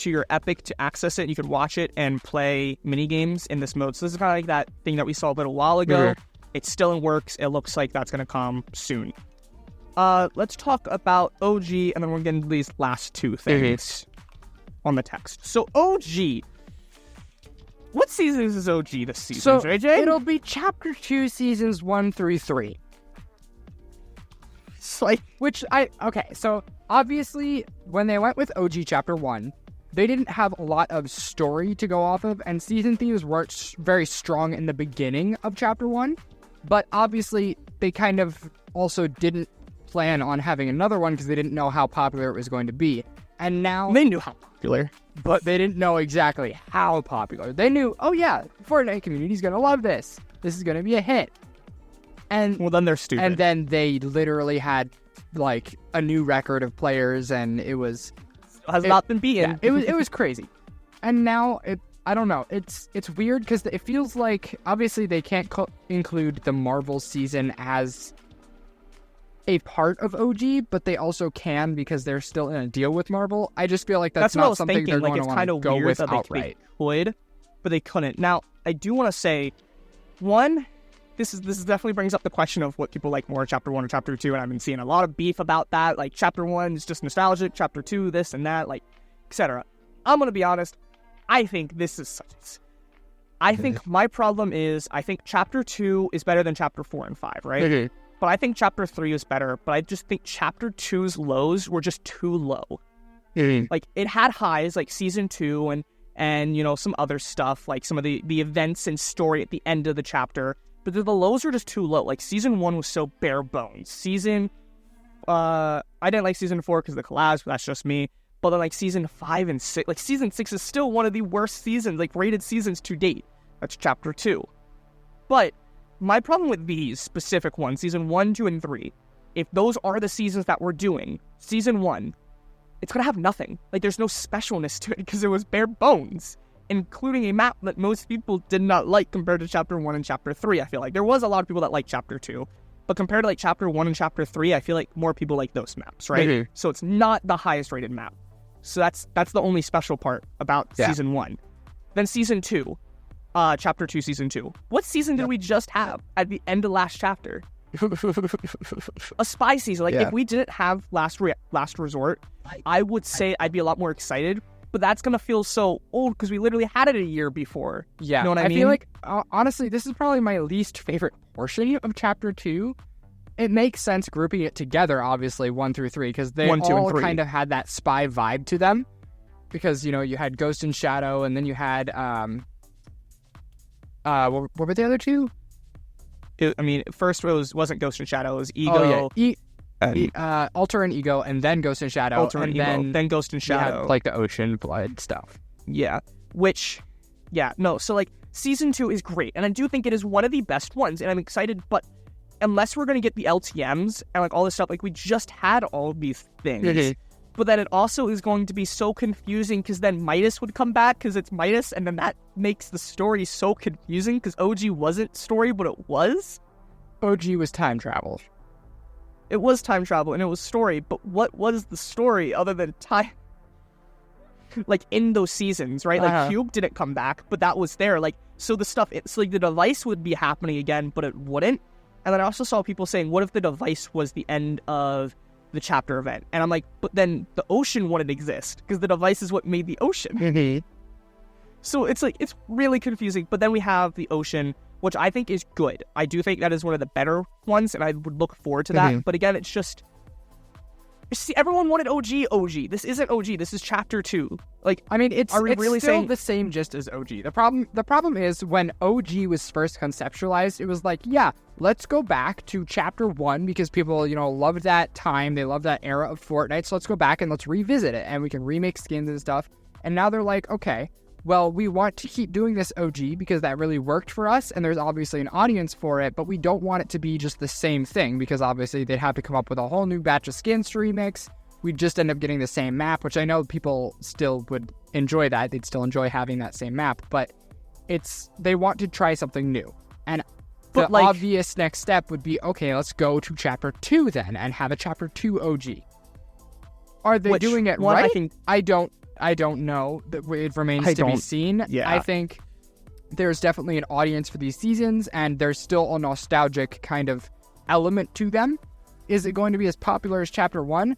your Epic to access it. You can watch it and play mini games in this mode. So this is kind of like that thing that we saw a little while ago. It's still in works. It looks like that's going to come soon. Let's talk about OG, and then we're going to get into these last two things on the text. So OG. What season is OG this season, so JJ? It'll be Chapter 2, Seasons 1 through 3. It's like... Okay, so obviously, when they went with OG Chapter 1, they didn't have a lot of story to go off of, and season themes weren't very strong in the beginning of Chapter 1, but obviously, they kind of also didn't plan on having another one because they didn't know how popular it was going to be. And now... They knew how popular. But they didn't know exactly how popular. They knew, oh yeah, the Fortnite community's gonna love this. This is gonna be a hit. And well, then they're stupid. And then they literally had like a new record of players, and it has not been beaten. Yeah, it was crazy. And now I don't know. It's weird because it feels like obviously they can't include the Marvel season as a part of OG, but they also can because they're still in a deal with Marvel. I just feel like that's not something thinking. They're going to want to go with outright. They could, but they couldn't. Now, I do want to say, one, this definitely brings up the question of what people like more, Chapter 1 or Chapter 2, and I've been seeing a lot of beef about that. Like, Chapter 1 is just nostalgic, Chapter 2, this and that, like, etc. I'm going to be honest, I think this is... I think my problem is, I think Chapter 2 is better than Chapter 4 and 5, right? But I think Chapter 3 is better, but I just think Chapter 2's lows were just too low. Like, it had highs, like Season 2, and, you know, some other stuff, like some of the events and story at the end of the chapter. But the lows are just too low. Like, Season 1 was so bare bones. I didn't like Season 4 because of the collabs, but that's just me. But then, like, Season 5 and 6, like, Season 6 is still one of the worst seasons, like, rated seasons to date. That's Chapter 2. But my problem with these specific ones, Season 1, 2, and 3, if those are the seasons that we're doing, Season 1, it's going to have nothing. Like, there's no specialness to it because it was bare bones, including a map that most people did not like compared to Chapter 1 and Chapter 3, I feel like. There was a lot of people that liked Chapter 2, but compared to, like, Chapter 1 and Chapter 3, I feel like more people like those maps, right? Mm-hmm. So it's not the highest rated map. So that's the only special part about Season 1. Then Season 2, Chapter 2, Season 2. What season did we just have at the end of last chapter? A spy season. Like, if we didn't have Last Resort, I would say I'd be a lot more excited. But that's going to feel so old because we literally had it a year before. Yeah. You know what I mean? I feel like, honestly, this is probably my least favorite portion of Chapter 2. It makes sense grouping it together, obviously, 1 through 3, because they all kind of had that spy vibe to them. Because, you know, you had Ghost and Shadow, and then you had, what were the other two? First it wasn't Ghost and Shadow, it was Ego. Oh, yeah. Alter and Ego, and then Ghost and Shadow. Alter and Ego, then Ghost and Shadow. Had, like, the ocean blood stuff. Yeah. So, like, Season 2 is great, and I do think it is one of the best ones, and I'm excited, but unless we're going to get the LTMs and, like, all this stuff, like, we just had all these things. Mm-hmm. But then it also is going to be so confusing because then Midas would come back because it's Midas, and then that makes the story so confusing because OG wasn't story, but it was. OG was time travel. It was time travel and it was story, but what was the story other than time? Like, in those seasons, right? Like, Cube didn't come back, but that was there. Like, so the stuff, it's like the device would be happening again, but it wouldn't. And then I also saw people saying, what if the device was the end of the chapter event? And I'm like, but then the ocean wouldn't exist because the device is what made the ocean. Mm-hmm. So it's like, it's really confusing. But then we have the ocean, which I think is good. I do think that is one of the better ones, and I would look forward to that. Mm-hmm. But again, it's just, see, everyone wanted OG. This isn't OG. This is Chapter 2. Like, I mean, it's really still the same just as OG. The problem is when OG was first conceptualized, it was like, yeah, let's go back to Chapter 1 because people, you know, loved that time. They loved that era of Fortnite. So let's go back and let's revisit it, and we can remake skins and stuff. And now they're like, okay, well, we want to keep doing this OG because that really worked for us, and there's obviously an audience for it, but we don't want it to be just the same thing because obviously they'd have to come up with a whole new batch of skins to remix. We'd just end up getting the same map, which I know people still would enjoy that. They'd still enjoy having that same map, but they want to try something new. And the obvious next step would be, okay, let's go to Chapter 2 then and have a Chapter 2 OG. Are they doing it right? I don't know. It remains to be seen. Yeah. I think there's definitely an audience for these seasons, and there's still a nostalgic kind of element to them. Is it going to be as popular as Chapter 1?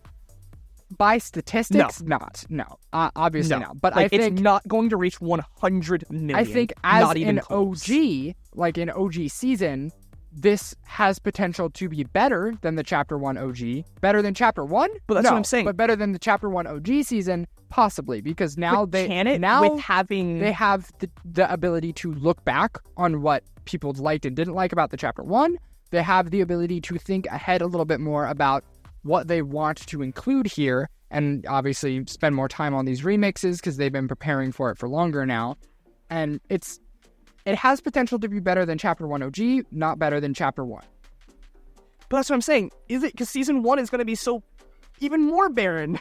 By statistics, not. No. Obviously not. But I think it's not going to reach 100 million. I think as an OG, like an OG season, this has potential to be better than the Chapter 1 OG. Better than Chapter 1? But that's what I'm saying. But better than the Chapter 1 OG season, possibly, because now they have the ability to look back on what people liked and didn't like about the Chapter 1. They have the ability to think ahead a little bit more about what they want to include here, and obviously spend more time on these remixes because they've been preparing for it for longer now. And it has potential to be better than Chapter 1 OG, not better than Chapter 1. But that's what I'm saying. Is it because Season 1 is going to be so even more barren?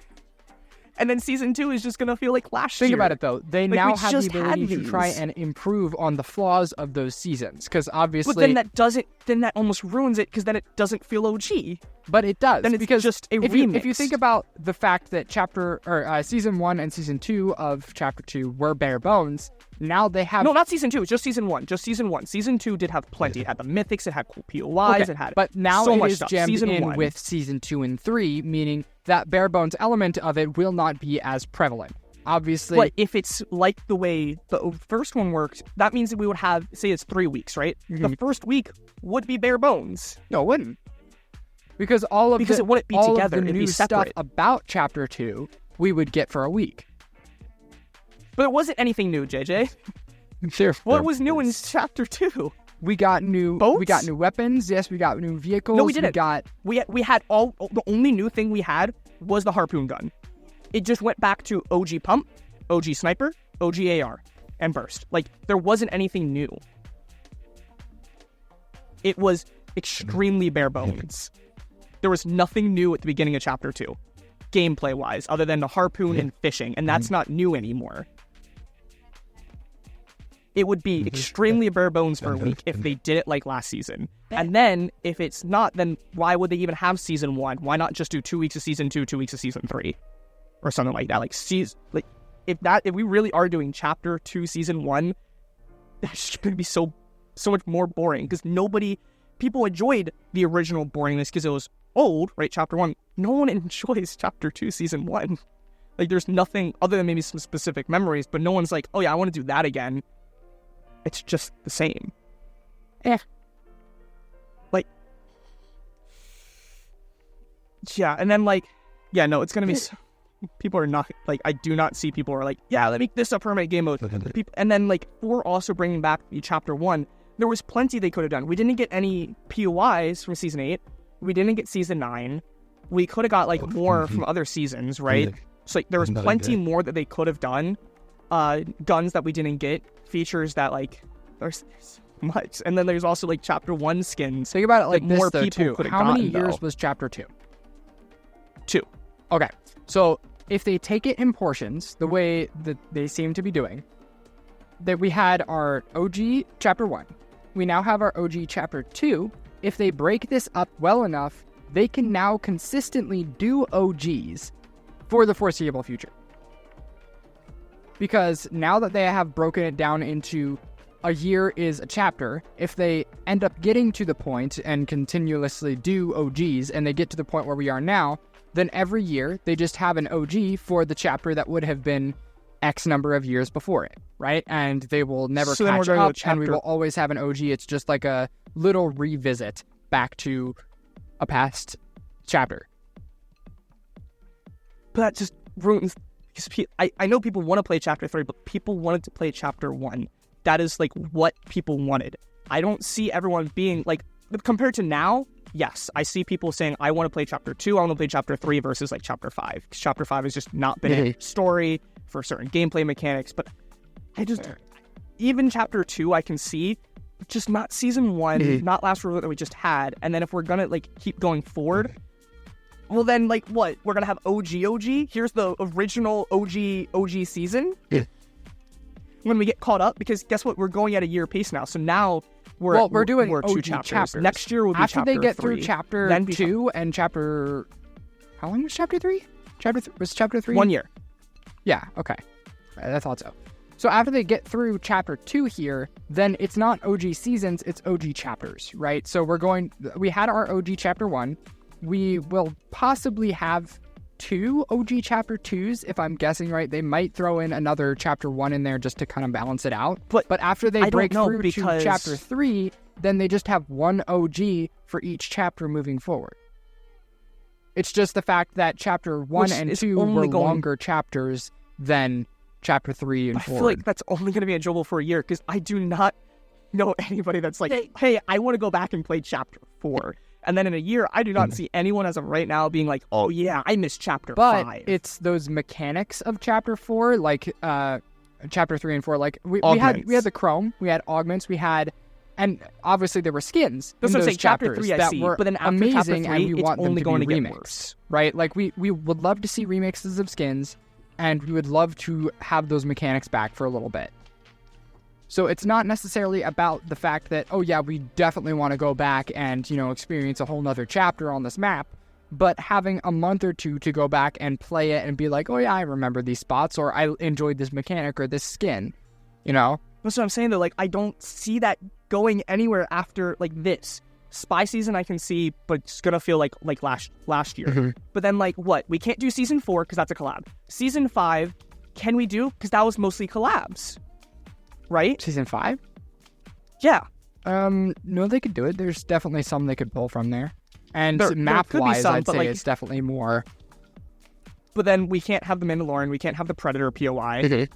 And then Season 2 is just going to feel like last year. Think about it, though. They now have the ability to try and improve on the flaws of those seasons. Because obviously... But then that almost ruins it, because then it doesn't feel OG. But it does. Then it's just a remix. If you think about the fact that Season 1 and Season 2 of Chapter 2 were bare bones, now they have... No, not Season 2. Just Season 1. Just Season 1. Season 2 did have plenty. It had the mythics. It had cool POIs. Okay, it had but now so it much is stuff. jammed Season in 1. with Season 2 and 3, meaning that bare bones element of it will not be as prevalent. Obviously... But if it's like the way the first one worked, that means that we would have, say it's 3 weeks, right? Mm-hmm. The first week would be bare bones. No, it wouldn't. Because it wouldn't be together. Of the new stuff about Chapter 2, we would get for a week. But it wasn't anything new, JJ. Sure. What was new in Chapter 2? We got new boats? We got new weapons. Yes, we got new vehicles. No, we didn't. We had all. The only new thing we had was the harpoon gun. It just went back to OG pump, OG sniper, OG AR, and burst. Like, there wasn't anything new. It was extremely bare bones. There was nothing new at the beginning of Chapter 2, gameplay-wise, other than the harpoon and fishing, and that's not new anymore. It would be extremely bare bones for a week if they did it like last season. And then, if it's not, then why would they even have Season 1? Why not just do 2 weeks of Season 2, 2 weeks of Season 3? Or something like that. Like, if we really are doing Chapter 2, Season 1, that's going to be so much more boring. Because people enjoyed the original boringness because it was old, right? Chapter 1. No one enjoys Chapter 2, Season 1. Like, there's nothing other than maybe some specific memories, but no one's like, oh yeah, I want to do that again. It's just the same. Like, yeah, and then, like, yeah, no, it's gonna be... People are not, like, I do not see people are like, yeah, let me make this a permanent game mode. And then, like, for also bringing back the Chapter 1, there was plenty they could have done. We didn't get any POIs from Season 8. We didn't get Season 9. We could have got, like, more from other seasons, right? So, like, there was plenty more that they could have done. Guns that we didn't get, features that, like, there's so much. And then there's also, like, Chapter 1 skins. Think about it like that this, more though, people too. could have How many gotten, years though. was Chapter 2? 2. Okay, so if they take it in portions, the way that they seem to be doing, that we had our OG Chapter 1. We now have our OG Chapter 2. If they break this up well enough, they can now consistently do OGs for the foreseeable future. Because now that they have broken it down into a year is a chapter, if they end up getting to the point and continuously do OGs, and they get to the point where we are now, then every year they just have an OG for the chapter that would have been X number of years before it, right? And they will never catch up, and we will always have an OG. It's just like a little revisit back to a past chapter. But that just ruins... Because I know people want to play Chapter 3, but people wanted to play Chapter 1. That is, like, what people wanted. I don't see everyone being, like... Compared to now, yes, I see people saying, I want to play Chapter 2, I want to play Chapter 3 versus, like, Chapter 5. Because Chapter 5 has just not been a story for certain gameplay mechanics. But I just... Even Chapter 2, I can see, just not Season 1, not last resort that we just had. And then if we're going to, like, keep going forward... Well, then, like, what? We're going to have OG? Here's the original OG season? Yeah. When we get caught up? Because guess what? We're going at a year pace now. So now we're doing we're OG 2 chapters. chapters. Next year will be After Chapter 3. they get through Chapter 2 and Chapter... How long was Chapter 3? Was Chapter 3? 1 year. Yeah, okay. I thought so. So after they get through Chapter 2 here, then it's not OG seasons, it's OG chapters, right? So we had our OG Chapter 1. We will possibly have 2 OG Chapter 2s, if I'm guessing right. They might throw in another Chapter 1 in there just to kind of balance it out. But after they break through to Chapter 3, then they just have 1 OG for each chapter moving forward. It's just the fact that Chapter 1 and 2 were longer chapters than Chapter 3 and 4. I feel like that's only going to be enjoyable for a year, because I do not know anybody that's like, hey, I want to go back and play Chapter 4. And then in a year, I do not see anyone as of right now being like, oh yeah, I missed Chapter 5. But it's those mechanics of Chapter 4, like Chapter 3 and 4. Like we had the Chrome, we had augments, and obviously there were skins in those Chapter 3 that were but then after amazing, Chapter 3, and we want them only to going be to get remixed, worse. right? Like we would love to see remixes of skins, and we would love to have those mechanics back for a little bit. So it's not necessarily about the fact that, oh yeah, we definitely want to go back and, experience a whole nother chapter on this map, but having a month or two to go back and play it and be like, oh yeah, I remember these spots, or I enjoyed this mechanic or this skin, That's what I'm saying, though. Like, I don't see that going anywhere after, like, this. Spy season I can see, but it's going to feel like last year. Mm-hmm. But then, like, what? We can't do Season 4 because that's a collab. Season 5, can we do? Because that was mostly collabs. Right? Season 5? Yeah. No, they could do it. There's definitely some they could pull from there. And map-wise, I'd say it's definitely more. But then we can't have the Mandalorian, we can't have the Predator POI. Mm-hmm.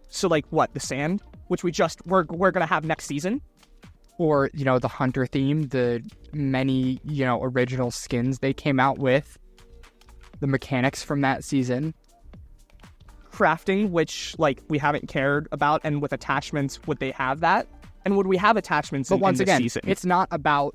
So like what, the sand, which we're gonna have next season, or the hunter theme, the many original skins they came out with, the mechanics from that season. Crafting, which like we haven't cared about, and with attachments, would they have that? And would we have attachments in this season? It's not about...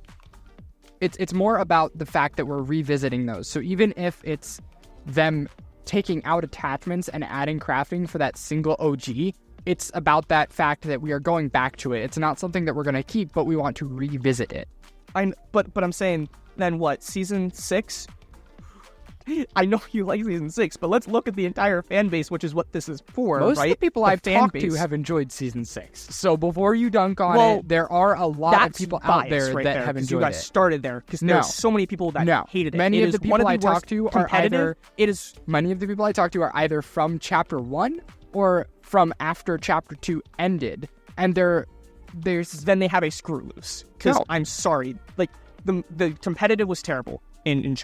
It's more about the fact that we're revisiting those. So even if it's them taking out attachments and adding crafting for that single OG, it's about that fact that we are going back to it. It's not something that we're going to keep, but we want to revisit it. But I'm saying, then what, Season 6? I know you like Season 6, but let's look at the entire fan base, which is what this is for, Most right? of the people I've talked to have enjoyed Season 6. So before you dunk on it, there are a lot of people out there that have enjoyed it. You guys started there, because there's so many people that hated it. Many of the people I talked to are either from Chapter 1 or from after Chapter 2 ended, and then they have a screw loose. Because I'm sorry, like the competitive was terrible in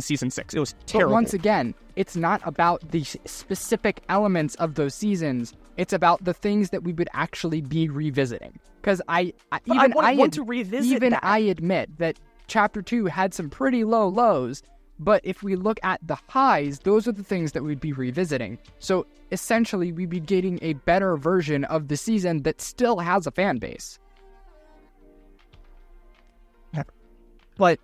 Season 6. It was terrible. But once again, it's not about the specific elements of those seasons. It's about the things that we would actually be revisiting. Because I admit that Chapter 2 had some pretty low lows, but if we look at the highs, those are the things that we'd be revisiting. So essentially, we'd be getting a better version of the season that still has a fan base. But,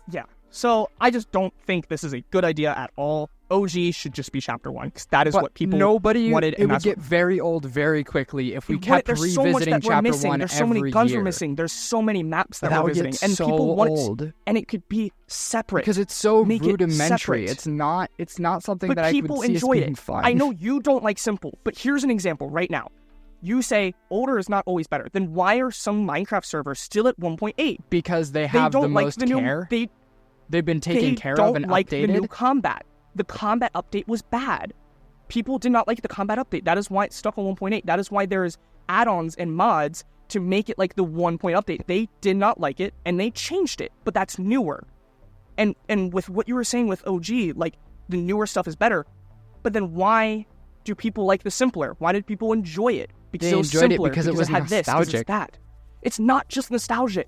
yeah. So I just don't think this is a good idea at all. OG should just be Chapter 1, because that is what people wanted. It would get very old very quickly if we kept revisiting Chapter 1 There's so many guns we're missing. There's so many maps that we're visiting. And people want it, and it could be separate. Because it's so rudimentary. It's not something that I would see as being fun. I know you don't like simple, but here's an example right now. You say older is not always better. Then why are some Minecraft servers still at 1.8? Because they have the most care. They've been taken care of and like updated. The new combat. The combat update was bad. People did not like the combat update. That is why it's stuck on 1.8. That is why there's add-ons and mods to make it like the 1 point update. They did not like it, and they changed it. But that's newer. And with what you were saying with OG, like, the newer stuff is better. But then why do people like the simpler? Why did people enjoy it? Because they enjoyed it because it was had nostalgic. That. It's not just nostalgic.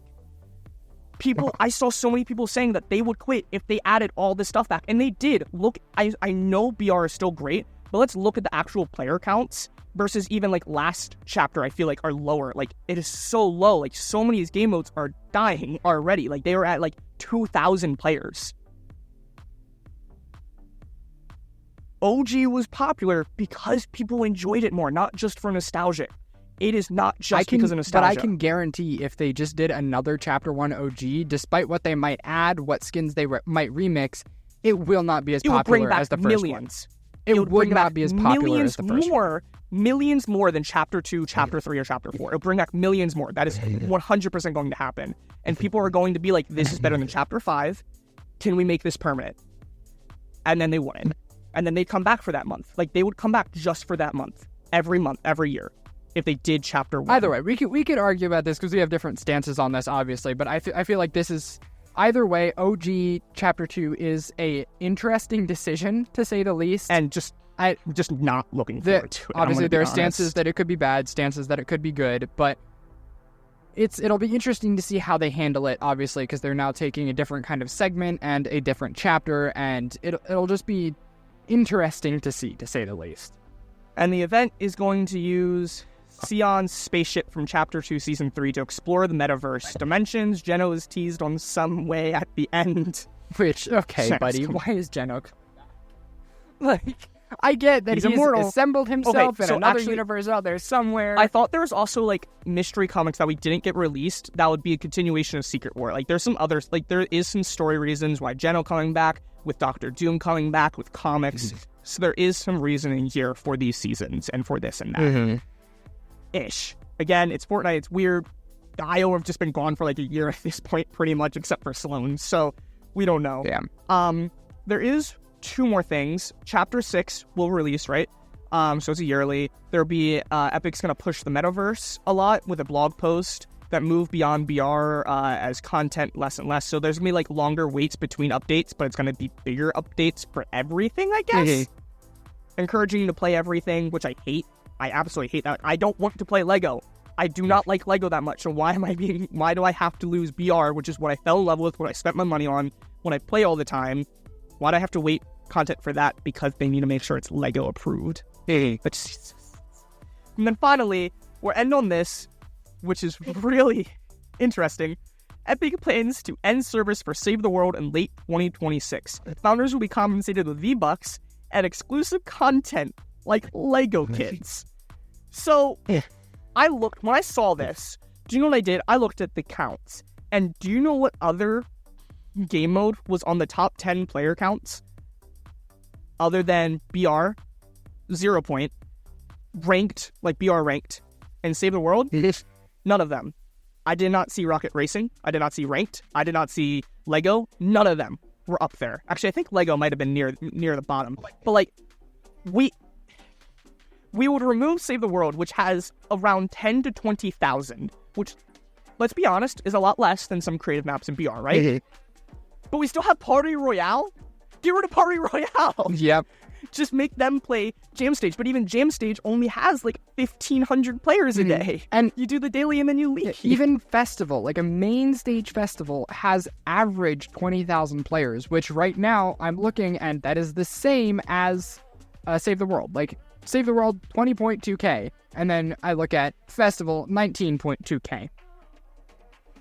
I saw so many people saying that they would quit if they added all this stuff back. And they did. Look, I know BR is still great, but let's look at the actual player counts versus even like last chapter, I feel like are lower. Like, it is so low. Like, so many of these game modes are dying already. Like, they were at like 2,000 players. OG was popular because people enjoyed it more, not just for nostalgia. It is not just because of nostalgia. But I can guarantee if they just did another Chapter 1 OG, despite what they might add, what skins they might remix, it will not be as popular as the first one. It would not be as popular as the first one. Millions more than Chapter 2, Chapter 3, or Chapter 4. It'll bring back millions more. That is 100% going to happen. And people are going to be like, this is better than Chapter 5. Can we make this permanent? And then they wouldn't. And then they'd come back for that month. Like, they would come back just for that month, every year. If they did Chapter 1. Either way, we could argue about this because we have different stances on this, obviously. But I feel like this is... Either way, OG Chapter 2 is a interesting decision, to say the least. And I'm just not looking forward to it. Obviously, there are stances that it could be bad, stances that it could be good. But it'll be interesting to see how they handle it, obviously, because they're now taking a different kind of segment and a different chapter. And it'll just be interesting to see, to say the least. And the event is going to use... Sion's spaceship from Chapter 2, Season 3 to explore the metaverse dimensions. Geno is teased on some way at the end. Which, okay, buddy, why is Geno like, I get that he's immortal. Assembled himself in another universe out there somewhere. I thought there was also, like, mystery comics that we didn't get released that would be a continuation of Secret War. Like, there's some others, like, there is some story reasons why Geno coming back, with Doctor Doom coming back, with comics. So there is some reasoning here for these seasons and for this and that. Ish. Again, it's Fortnite, it's weird. IO have just been gone for like a year at this point, pretty much, except for Sloan, so we don't know. Damn. There is 2 more things. Chapter 6 will release, right? So it's a yearly. There'll be, Epic's gonna push the metaverse a lot with a blog post that move beyond BR as content less and less. So there's gonna be like longer waits between updates, but it's gonna be bigger updates for everything, I guess. Encouraging you to play everything, which I hate. I absolutely hate that. I don't want to play Lego. I do not like Lego that much, so why do I have to lose BR, which is what I fell in love with, what I spent my money on, what I play all the time? Why do I have to wait content for that? Because they need to make sure it's Lego approved. And then finally, we'll end on this, which is really interesting. Epic plans to end service for Save the World in late 2026. Founders will be compensated with V-Bucks and exclusive content like Lego kits. So, when I saw this, do you know what I did? I looked at the counts. And do you know what other game mode was on the top 10 player counts? Other than BR, 0 Point, ranked, like BR ranked, and Save the World? None of them. I did not see Rocket Racing. I did not see Ranked. I did not see Lego. None of them were up there. Actually, I think Lego might have been near the bottom. But like, we would remove Save the World, which has around 10 to 20,000, which, let's be honest, is a lot less than some creative maps in BR, right? But we still have Party Royale. Get rid of Party Royale. Yep. Just make them play Jam Stage. But even Jam Stage only has like 1,500 players a day. And you do the daily and then you leave. Even Festival, like a main stage festival, has average 20,000 players, which right now I'm looking and that is the same as Save the World. Like Save the World, 20.2k. And then I look at Festival, 19.2k.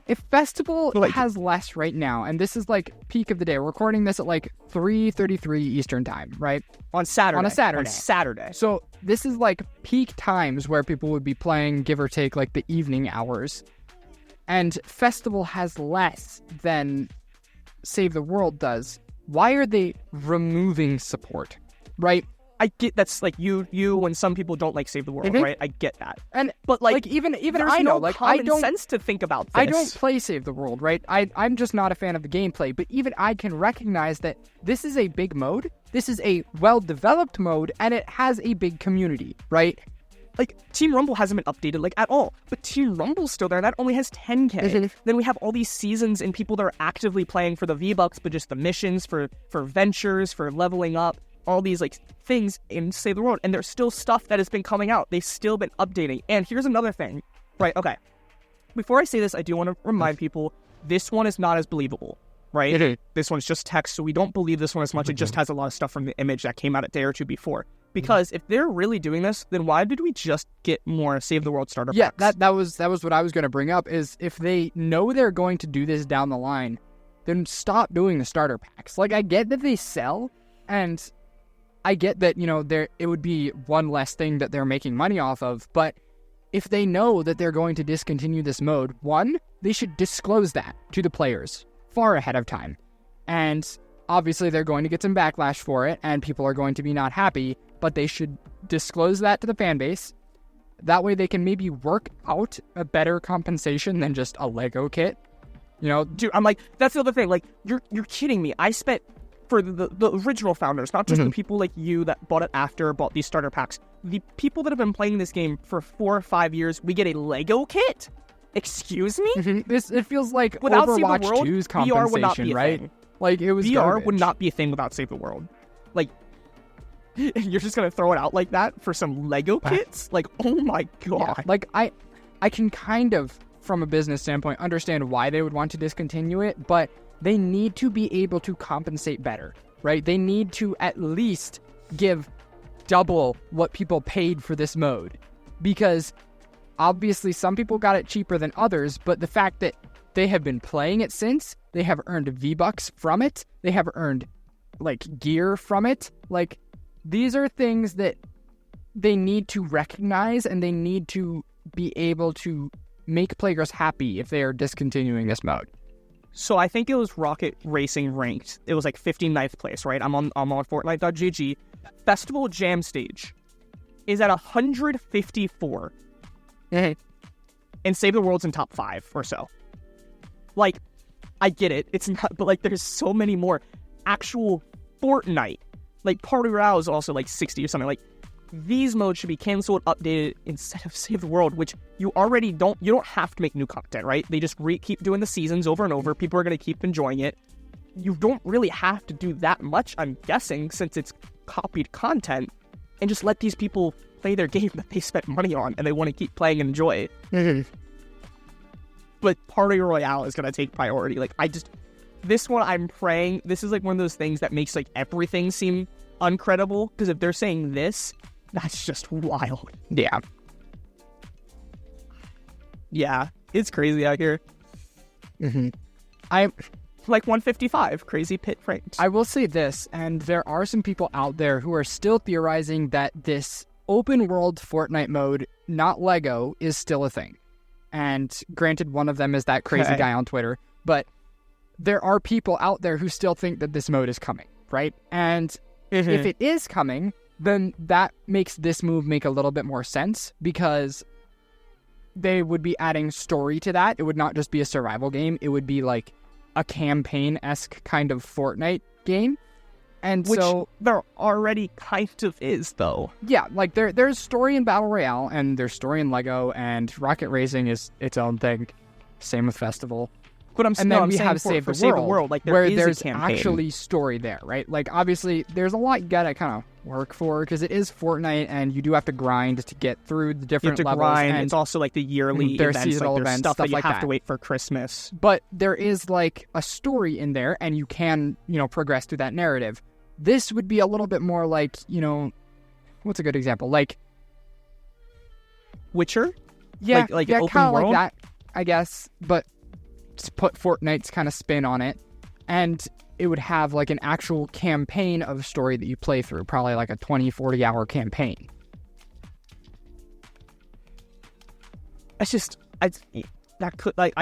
If Festival has less right now, and this is like peak of the day, we're recording this at like 3:33 Eastern time, right? On Saturday. On a Saturday. On Saturday. So this is like peak times where people would be playing, give or take, like the evening hours. And Festival has less than Save the World does. Why are they removing support, right? I get that's like you when some people don't like Save the World, right? I get that. But like even there's I know, no like common I don't sense to think about this. I don't play Save the World, right? I'm just not a fan of the gameplay, but even I can recognize that this is a big mode. This is a well-developed mode, and it has a big community, right? Like, Team Rumble hasn't been updated, like, at all. But Team Rumble's still there. That only has 10k. Then we have all these seasons and people that are actively playing for the V-Bucks, but just the missions, for ventures, for leveling up. All these, like, things in Save the World. And there's still stuff that has been coming out. They've still been updating. And here's another thing. Right, okay. Before I say this, I do want to remind people, this one is not as believable, right? This one's just text, so we don't believe this one as much. It just has a lot of stuff from the image that came out a day or two before. Because if they're really doing this, then why did we just get more Save the World starter packs? Yeah, that was what I was going to bring up, is if they know they're going to do this down the line, then stop doing the starter packs. Like, I get that they sell, and I get that, you know, it would be one less thing that they're making money off of, but if they know that they're going to discontinue this mode, one, they should disclose that to the players far ahead of time. And obviously they're going to get some backlash for it, and people are going to be not happy, but they should disclose that to the fan base. That way they can maybe work out a better compensation than just a Lego kit. You know, dude, I'm like, that's the other thing. Like, you're kidding me. I spent, for the original founders, not just the people like you that bought it after, bought these starter packs, the people that have been playing this game for 4 or 5 years, we get a Lego kit? Excuse me? It feels like without Overwatch Save the World, 2's compensation, VR would not be a right? thing. Like, it was VR garbage. would not be a thing without Save the World. Like, you're just gonna throw it out like that for some Lego kits? Like, oh my god. Yeah, like, I can kind of, from a business standpoint, understand why they would want to discontinue it, but they need to be able to compensate better, right? They need to at least give double what people paid for this mode. Because obviously some people got it cheaper than others, but the fact that they have been playing it since, they have earned V-Bucks from it, they have earned, like, gear from it, like, these are things that they need to recognize, and they need to be able to make players happy if they are discontinuing this mode. So I think it was Rocket Racing ranked. It was like 59th place, right? I'm on Fortnite.gg. Festival Jam Stage is at 154. And Save the World's in top 5 or so. Like, I get it. It's not, but like, there's so many more. Actual Fortnite, like Party Royale is also like 60 or something. Like, these modes should be canceled, updated instead of Save the World, which you don't have to make new content, right? They just keep doing the seasons over and over. People are going to keep enjoying it. You don't really have to do that much, I'm guessing, since it's copied content, and just let these people play their game that they spent money on and they want to keep playing and enjoy. But Party Royale is going to take priority. Like, this one I'm praying, this is like one of those things that makes like everything seem uncredible, because if they're saying this, that's just wild. Yeah, it's crazy out here. I'm like 155 crazy pit frames. I will say this, and there are some people out there who are still theorizing that this open world Fortnite mode, not Lego, is still a thing. And granted, one of them is that crazy guy on Twitter, but there are people out there who still think that this mode is coming, right? And if it is coming, then that makes this move make a little bit more sense, because they would be adding story to that. It would not just be a survival game. It would be like a campaign-esque kind of Fortnite game. And which so there already kind of is, though. Yeah, like there's story in Battle Royale, and there's story in Lego, and Rocket Racing is its own thing. Same with Festival. But I'm we have Save the World, like where there's actually story there, right? Like, obviously, there's a lot you gotta kind of work for, because it is Fortnite, and you do have to grind to get through the different levels. Grind. And it's also like the yearly events, seasonal like, there's events, stuff that you like have to wait for Christmas. But there is like a story in there, and you can, progress through that narrative. This would be a little bit more like, what's a good example? Like Witcher? Yeah, like yeah, open kind of world? like that, I guess. But just put Fortnite's kind of spin on it, and it would have like an actual campaign of story that you play through, probably like a 20-40 hour campaign. It's just, I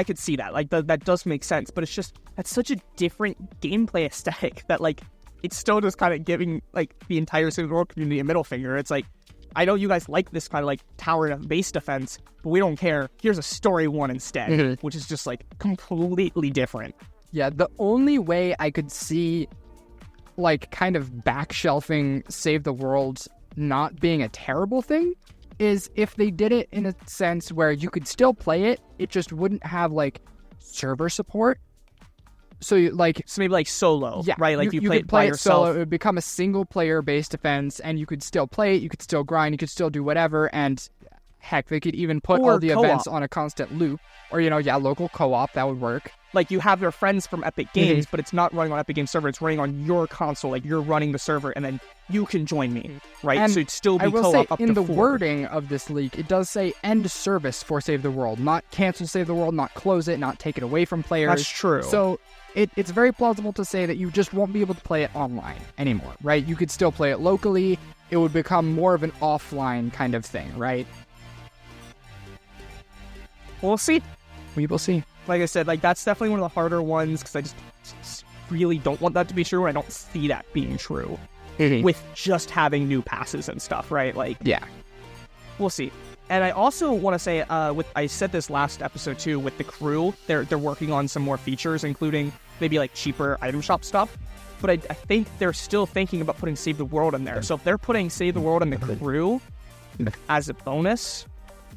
could see that. Like, that does make sense, but it's just, that's such a different gameplay aesthetic that, like, it's still just kind of giving, like, the entire Save the World community a middle finger. It's like, I know you guys like this kind of, like, tower base defense, but we don't care. Here's a story one instead, which is just, like, completely different. Yeah, the only way I could see, like, kind of backshelving Save the World not being a terrible thing is if they did it in a sense where you could still play it, it just wouldn't have, like, server support. So, maybe, like, solo, yeah, right? Like, you could play it by yourself. Solo. It would become a single-player base defense, and you could still play it, you could still grind, you could still do whatever, and heck, they could even put all the events on a constant loop. Or, local co-op, that would work. Like, you have your friends from Epic Games, but it's not running on Epic Games server, it's running on your console. Like, you're running the server, and then you can join me, right? And so it'd still be co-op up to 4. In the wording of this leak, it does say end service for Save the World. Not cancel Save the World, not close it, not take it away from players. That's true. So it's very plausible to say that you just won't be able to play it online anymore, right? You could still play it locally. It would become more of an offline kind of thing, right? We'll see. We will see. Like I said, like, that's definitely one of the harder ones, because I just really don't want that to be true, and I don't see that being true with just having new passes and stuff, right? Like, yeah, we'll see. And I also want to say, I said this last episode too, with the crew, they're working on some more features, including maybe like cheaper item shop stuff. But I think they're still thinking about putting Save the World in there. So if they're putting Save the World in the crew as a bonus,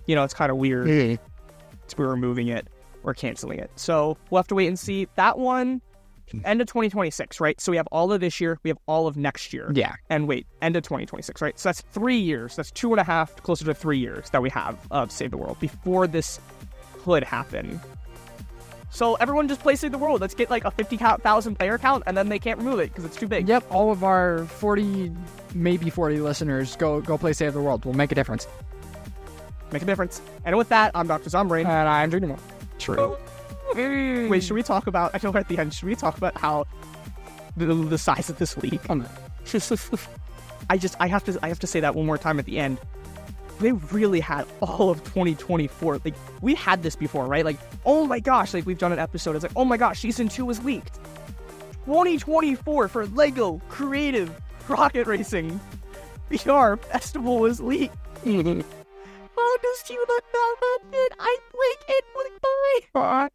it's kind of weird. It's we're removing it or canceling it. So we'll have to wait and see. That one, end of 2026, right? So we have all of this year, we have all of next year. Yeah. And wait, end of 2026, right? So that's 3 years. That's 2.5, closer to 3 years that we have of Save the World before this could happen. So everyone just play Save the World. Let's get like a 50,000 player count, and then they can't remove it because it's too big. Yep, all of our 40, maybe 40 listeners, go play Save the World. We'll make a difference. Make a difference. And with that, I'm Dr. Zombrain. And I'm Dreaming. True. Wait, should we talk about, I know we're at the end, should we talk about how the size of this league? I have to say that one more time at the end. They really had all of 2024. Like, we had this before, right? Like, oh my gosh, like, we've done an episode. It's like, oh my gosh, season 2 was leaked. 2024 for Lego Creative Rocket Racing VR Festival was leaked. How does you not know that? I blink and blink by.